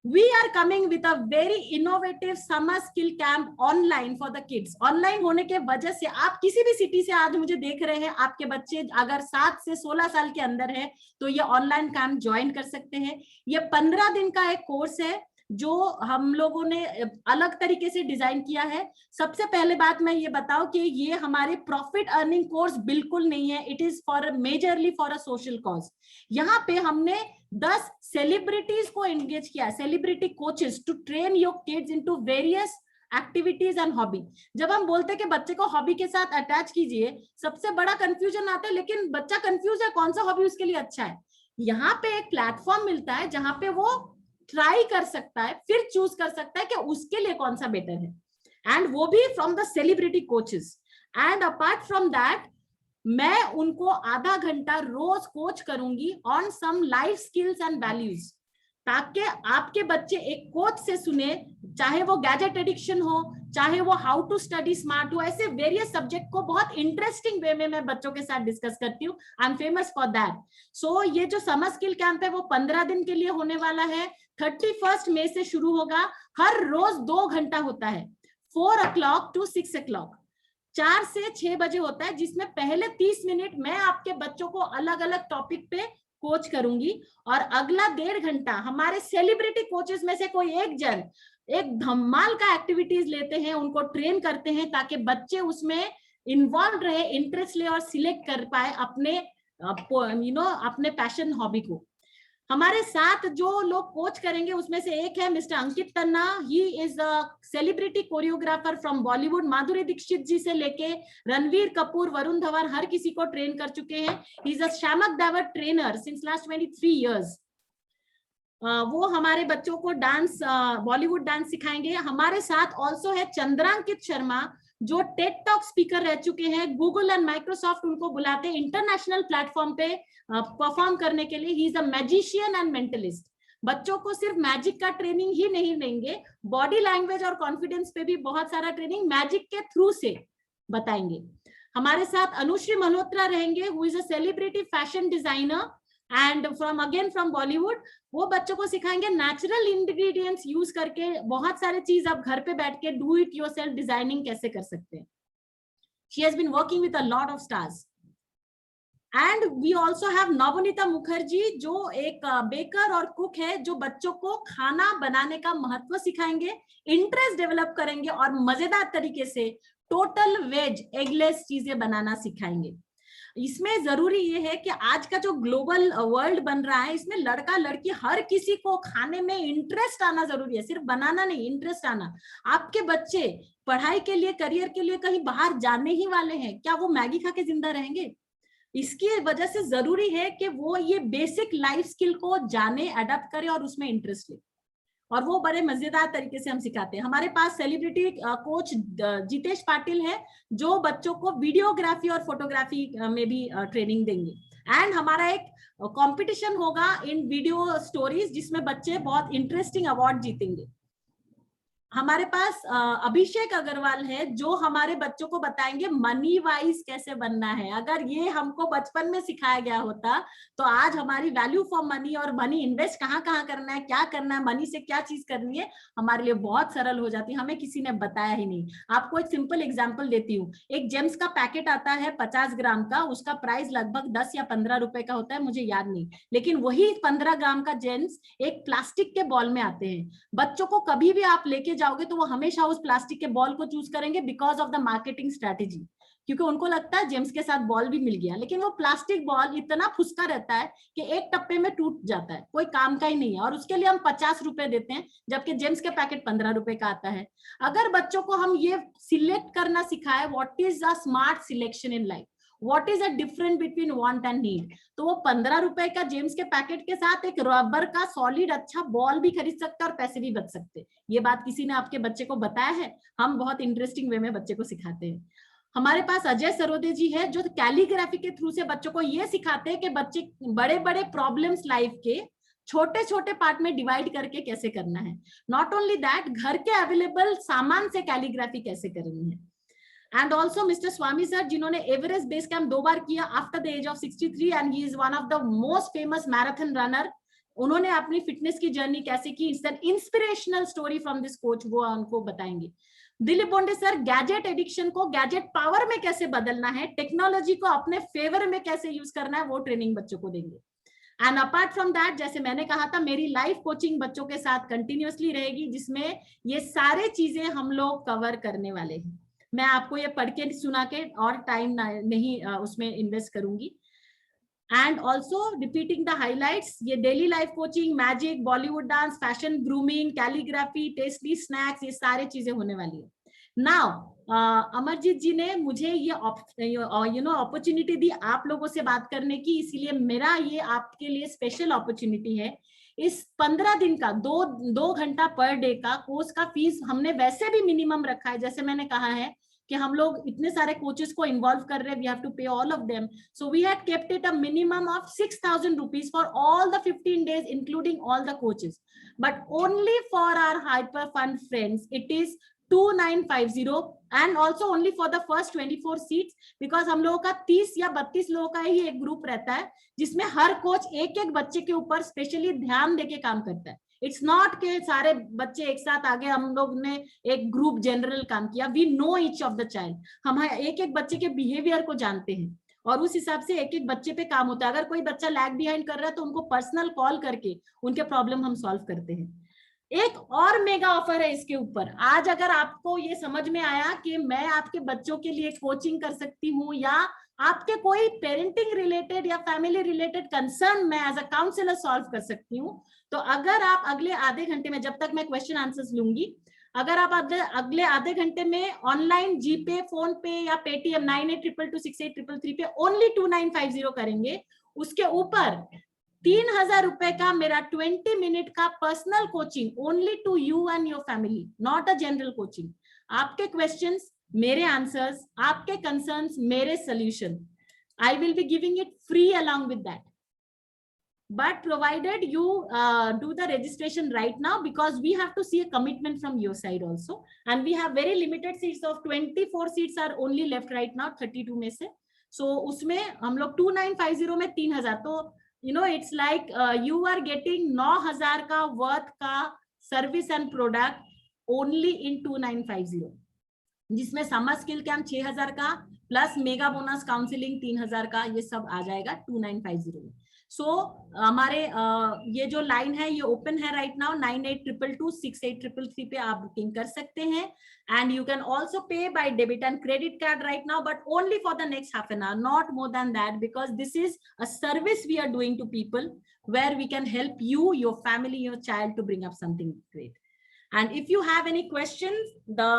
We are coming with a very innovative summer skill camp online for the kids। Online होने के वजह से आप किसी भी city से आज मुझे देख रहे हैं, आपके बच्चे अगर 7 से 16 साल के अंदर है तो ये ऑनलाइन कैंप ज्वाइन कर सकते हैं। ये 15 दिन का एक कोर्स है जो हम लोगों ने अलग तरीके से डिजाइन किया है। सबसे पहले बात मैं ये बताऊं कि ये हमारे प्रॉफिट अर्निंग कोर्स बिल्कुल नहीं है। It is for majorly for a social cause. यहाँ पे हमने 10 सेलिब्रिटीज को एंगेज किया, celebrity coaches, to train your kids into various activities and hobby. जब हम बोलते हैं कि बच्चे को हॉबी के साथ अटैच कीजिए, सबसे बड़ा कंफ्यूजन आता है, लेकिन बच्चा कंफ्यूज है कौन सा हॉबी उसके लिए अच्छा है। यहाँ पे एक प्लेटफॉर्म मिलता है जहां पे वो ट्राई कर सकता है, फिर चूज कर सकता है कि उसके लिए कौन सा बेटर है, एंड वो भी from the celebrity coaches. And apart from that मैं उनको आधा घंटा रोज कोच करूंगी on some life skills and values, ताकि आपके बच्चे एक कोच से सुने, चाहे वो गैजेट एडिक्शन हो, चाहे वो हाउ टू स्टडी स्मार्ट हो, ऐसे वेरियस सब्जेक्ट को बहुत इंटरेस्टिंग वे में मैं बच्चों के साथ डिस्कस करती हूँ। I am famous for that. So ये जो समर स्किल कैंप है वो 15 दिन के लिए होने वाला है। 31 मई से शुरू होगा। हर रोज 2 घंटा होता है, 4 o'clock to 6 o'clock, 4 से 6 बजे होता है, जिसमें पहले 30 मिनट मैं आपके बच्चों को अलग अलग टॉपिक पे कोच करूंगी और अगला 1.5 घंटा हमारे सेलिब्रिटी कोचेस में से कोई एक जन एक धमाल का एक्टिविटीज लेते हैं, उनको ट्रेन करते हैं ताकि बच्चे उसमें इन्वॉल्व रहे, इंटरेस्ट ले और सिलेक्ट कर पाए अपने अपने पैशन हॉबी को। हमारे साथ जो लोग कोच करेंगे उसमें से एक है mister Ankit Tanna. He is a celebrity choreographer from Bollywood. Madhuri Dixit ji से लेके रणवीर कपूर, वरुण धवन, हर किसी को ट्रेन कर चुके हैं। He is a Shiamak Davar trainer since last 23 years। वो हमारे बच्चों को डांस, बॉलीवुड डांस सिखाएंगे। हमारे साथ ऑल्सो है चंद्रांकित शर्मा, जो टेड टॉक स्पीकर रह चुके हैं। गूगल एंड माइक्रोसॉफ्ट उनको बुलाते हैं इंटरनेशनल प्लेटफॉर्म पे परफॉर्म करने के लिए। ही is a magician and mentalist. बच्चों को सिर्फ मैजिक का ट्रेनिंग ही नहीं देंगे, बॉडी लैंग्वेज और कॉन्फिडेंस पे भी बहुत सारा ट्रेनिंग मैजिक के थ्रू से बताएंगे। हमारे साथ अनुश्री मल्होत्रा रहेंगे, who is a celebrity fashion designer and from Bollywood. वो बच्चों को सिखाएंगे नेचुरल इंग्रेडिएंट्स यूज करके बहुत सारे चीज आप घर पे बैठ के डू इट योरसेल्फ डिजाइनिंग कैसे कर सकते हैं। She has been working with a lot of stars. And we also have Navneeta Mukherjee, जो एक बेकर और कुक है, जो बच्चों को खाना बनाने का महत्व सिखाएंगे, इंटरेस्ट डेवलप करेंगे और मजेदार तरीके से टोटल वेज एगलेस चीजें बनाना सिखाएंगे। इसमें जरूरी ये है कि आज का जो ग्लोबल वर्ल्ड बन रहा है, इसमें लड़का लड़की हर किसी को खाने में इंटरेस्ट आना जरूरी है, सिर्फ बनाना नहीं, इंटरेस्ट आना। आपके बच्चे पढ़ाई के लिए, करियर के लिए कहीं बाहर जाने ही वाले हैं, क्या वो मैगी खा के जिंदा रहेंगे? इसकी वजह से जरूरी है कि वो ये बेसिक लाइफ स्किल को जाने, अडॉप्ट करे और उसमें इंटरेस्ट ले, और वो बड़े मजेदार तरीके से हम सिखाते हैं। हमारे पास सेलिब्रिटी कोच जितेश पाटिल है, जो बच्चों को वीडियोग्राफी और फोटोग्राफी में भी ट्रेनिंग देंगे। एंड हमारा एक कंपटीशन होगा इन वीडियो स्टोरीज, जिसमें बच्चे बहुत इंटरेस्टिंग अवार्ड जीतेंगे। हमारे पास अभिषेक अग्रवाल है, जो हमारे बच्चों को बताएंगे मनी वाइज कैसे बनना है। अगर ये हमको बचपन में सिखाया गया होता तो आज हमारी वैल्यू फॉर मनी और मनी इन्वेस्ट कहाँ कहाँ करना है, क्या करना है, मनी से क्या चीज करनी है, हमारे लिए बहुत सरल हो जाती है। हमें किसी ने बताया ही नहीं। आपको एक सिंपल एग्जाम्पल देती हूँ। एक जेम्स का पैकेट आता है 50 ग्राम का, उसका प्राइस लगभग 10 या 15 रुपए का होता है, मुझे याद नहीं, लेकिन वही 15 ग्राम का जेम्स एक प्लास्टिक के बॉल में आते हैं। बच्चों को कभी भी आप लेके जाओगे तो वो हमेशा उस प्लास्टिक के बॉल को चूज करेंगे because of the marketing strategy, क्योंकि उनको लगता है जेम्स के साथ बॉल भी मिल गया। लेकिन वो प्लास्टिक बॉल इतना फुसका रहता है कि एक टप्पे में टूट जाता है, कोई काम का ही नहीं है, और उसके लिए हम 50 रुपए देते हैं, जबकि जेम्स के पैकेट 15 रुपए का आता है। अगर बच्चों को हम ये सिलेक्ट करना सिखाए, what is a smart selection in life, what is a difference between want and need, तो वो 15 रुपए का जेम्स के पैकेट के साथ एक रबर का सॉलिड अच्छा बॉल भी खरीद सकते और पैसे भी बच सकते। ये बात किसी ने आपके बच्चे को बताया है? हम बहुत इंटरेस्टिंग वे में बच्चे को सिखाते हैं। हमारे पास अजय सरोदे जी है, जो कैलीग्राफी के थ्रू से बच्चों को ये सिखाते हैं कि बच्चे बड़े बड़े प्रॉब्लम्स लाइफ के छोटे छोटे पार्ट में डिवाइड करके कैसे करना है। नॉट ओनली दैट, घर के अवेलेबल सामान से कैलीग्राफी कैसे करनी है। And also mister Swami sir, जिन्होंने एवरेस्ट बेस कैंप 2 बार किया after the age of 63, and he is one of the most famous marathon runner. उन्होंने अपनी फिटनेस की जर्नी कैसे की, it's an inspirational story from this coach, वो उनको बताएंगे। Dilip Bonde sir, gadget addiction को गैजेट पावर में कैसे बदलना है, टेक्नोलॉजी को अपने फेवर में कैसे यूज करना है, वो ट्रेनिंग बच्चों को देंगे। एंड अपार्ट फ्रॉम दैट, जैसे मैंने कहा था, मेरी लाइफ कोचिंग बच्चों के साथ कंटिन्यूअसली रहेगी, जिसमें ये सारे चीजें हम लोग कवर करने वाले हैं। मैं आपको ये पढ़ के सुना के और टाइम नहीं उसमें इन्वेस्ट करूंगी। And also repeating the highlights, ये daily life coaching, magic, Bollywood dance, fashion, grooming, calligraphy, tasty snacks, ये सारी चीजें होने वाली है। नाउ अमरजीत जी ने मुझे ये अपॉर्चुनिटी दी आप लोगों से बात करने की, इसीलिए मेरा ये आपके लिए स्पेशल अपॉर्चुनिटी है। इस 15 दिन का 2 घंटा पर डे का कोर्स का फीस हमने वैसे भी मिनिमम रखा है। जैसे मैंने कहा है कि हम लोग इतने सारे कोचेस को इन्वॉल्व कर रहे हैं, we have to pay all of them, so we had kept it a minimum of 6,000 rupees for all the 15 days including all the coaches, but only for our hyper fun friends it is 2950, and also only for the first 24 seats, because हम लोगों का 30 या 32 लोगों का ही एक group रहता है, जिसमें हर कोच एक एक बच्चे के ऊपर स्पेशली ध्यान देके काम करता है। इट्स नॉट के सारे बच्चे एक साथ आगे हम लोग ने एक ग्रुप जनरल काम किया। We know each of the child, हम एक एक बच्चे के बिहेवियर को जानते हैं और उस हिसाब से एक एक बच्चे पे काम होता है। अगर कोई बच्चा लैग बिहाइंड कर रहा है तो उनको पर्सनल कॉल करके उनके प्रॉब्लम हम सॉल्व करते हैं। एक और मेगा ऑफर है इसके ऊपर। आज अगर आपको ये समझ में आया कि मैं आपके बच्चों के लिए कोचिंग कर सकती हूँ, या आपके कोई पेरेंटिंग रिलेटेड या फैमिली रिलेटेड कंसर्न मैं एज अ काउंसलर सॉल्व कर सकती हूँ, तो अगर आप अगले आधे घंटे में, जब तक मैं क्वेश्चन आंसर्स लूंगी, अगर आप अगले आधे घंटे में ऑनलाइन जीपे, फोन पे या पेटीएम 98226833 पे ओनली 2950 करेंगे, उसके ऊपर 3,000 रुपए का मेरा 20 मिनट का personal coaching only to you and your family, not a general coaching. आपके क्वेश्चंस मेरे आंसर्स, आपके कंसर्न्स मेरे solution, I will be giving it free along with that, but provided you do the registration right now, because we have to see a commitment from your side also, and we have very limited seats of 24 seats are only left right now 32 में से, so उसमें हम लोग 2950 में 3,000, तो you know it's like you are getting 9,000 का worth का service and product only in 2950, जिसमें समर स्किल कैंप 6,000 का प्लस मेगा बोनस काउंसलिंग 3,000 का, ये सब आ जाएगा 2950 में। सो हमारे ये जो लाइन है ये ओपन है राइट नाउ, 9822268333 पे आप बुकिंग कर सकते हैं, and you can also pay by debit and credit card right now, but only for the next half an hour, not more than that, because this is a service we are doing to people where we can help you, your family, your child to bring up something great. And if you have any questions, the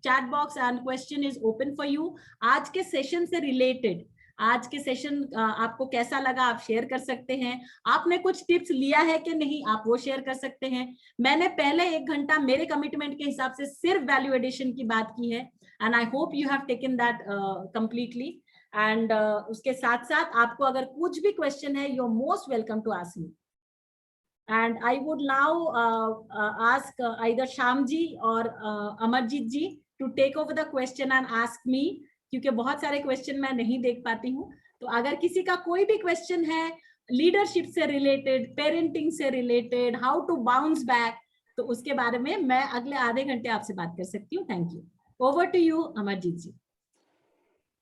chat box and question is open for you. आज के session से related, आज के session आपको कैसा लगा आप share कर सकते हैं, आपने कुछ टिप्स लिया है कि नहीं आप वो शेयर कर सकते हैं। मैंने पहले 1 घंटा मेरे कमिटमेंट के हिसाब से सिर्फ वैल्यू एडिशन की बात की है, and I hope you have taken that completely, and उसके साथ साथ आपको अगर कुछ भी क्वेश्चन है, you are most welcome to ask me, and I would now ask either Shyam ji or Amarjit ji to take over the question and ask me, क्योंकि बहुत सारे क्वेश्चन मैं नहीं देख पाती हूँ, तो अगर किसी का कोई भी क्वेश्चन है लीडरशिप से रिलेटेड, पेरेंटिंग से related, how to bounce back, तो उसके बारे में मैं अगले आधे घंटे आपसे बात कर सकती हूँ। Thank you, over to you Amarjeet ji.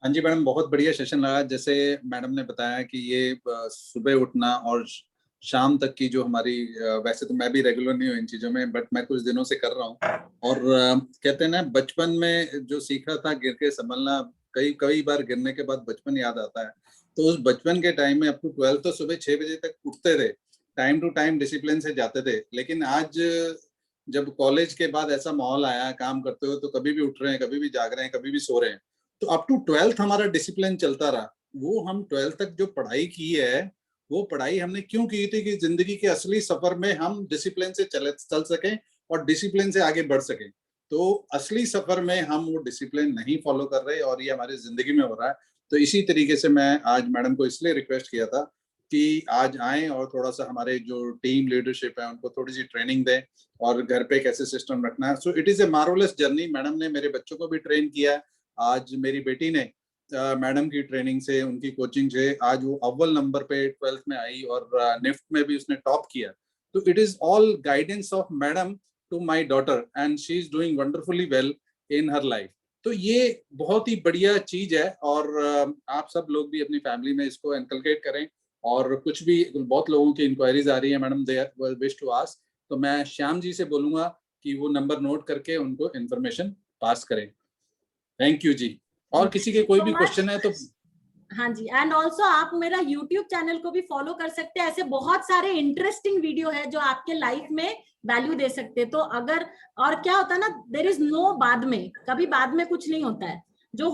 हाँ जी मैडम, बहुत बढ़िया सेशन लगा। जैसे मैडम ने बताया कि ये सुबह उठना और शाम तक की जो हमारी, वैसे तो मैं भी रेगुलर नहीं हूँ इन चीजों में, बट मैं कुछ दिनों से कर रहा हूँ, और कहते हैं ना बचपन में जो सीखा था गिर के संभलना, कई बार गिरने के बाद बचपन याद आता है, तो उस बचपन के टाइम में अप टू 12 तो सुबह 6 बजे तक उठते थे, टाइम टू टाइम डिसिप्लिन से जाते थे। लेकिन आज जब कॉलेज के बाद ऐसा माहौल आया, काम करते हो तो कभी भी उठ रहे हैं, कभी भी जाग रहे हैं, कभी भी सो रहे हैं, तो अप टू 12th हमारा डिसिप्लिन चलता रहा। वो हम 12th तक जो पढ़ाई की है, वो पढ़ाई हमने क्यों की थी कि जिंदगी के असली सफर में हम डिसिप्लिन से चल सकें और डिसिप्लिन से आगे बढ़ सकें। तो असली सफर में हम वो डिसिप्लिन नहीं फॉलो कर रहे, और ये हमारी जिंदगी में हो रहा है। तो इसी तरीके से मैं आज मैडम को इसलिए रिक्वेस्ट किया था कि आज आएं और थोड़ा सा हमारे जो टीम लीडरशिप है उनको थोड़ी सी ट्रेनिंग दें, और घर पे कैसे सिस्टम रखना है। So it is a marvellous journey. Madam ने मेरे बच्चों को भी ट्रेन किया। आज मेरी बेटी ने मैडम की ट्रेनिंग से, उनकी कोचिंग से आज वो अव्वल नंबर पे 12th में आई, और निफ्ट में भी उसने टॉप किया। तो it is all guidance of madam to my daughter, and she is doing wonderfully well in her life. तो ये बहुत ही बढ़िया चीज है, और आप सब लोग भी अपनी फैमिली में इसको इनकलकेट करें। और कुछ भी, बहुत लोगों की इंक्वायरीज आ रही है madam, they wish to ask, तो मैं श्याम जी से बोलूंगा कि वो नंबर नोट करके उनको इन्फॉर्मेशन पास करें। थैंक यू जी। और किसी के कोई भी क्वेश्चन है तो हाँ जी, एंड ऑल्सो आप मेरा YouTube चैनल को भी फॉलो कर सकते हैं। ऐसे बहुत सारे इंटरेस्टिंग वीडियो है जो आपके लाइफ में वैल्यू दे सकते हैं। तो अगर, और क्या होता है ना, देयर इज नो बाद में, कभी बाद में कुछ नहीं होता है, जो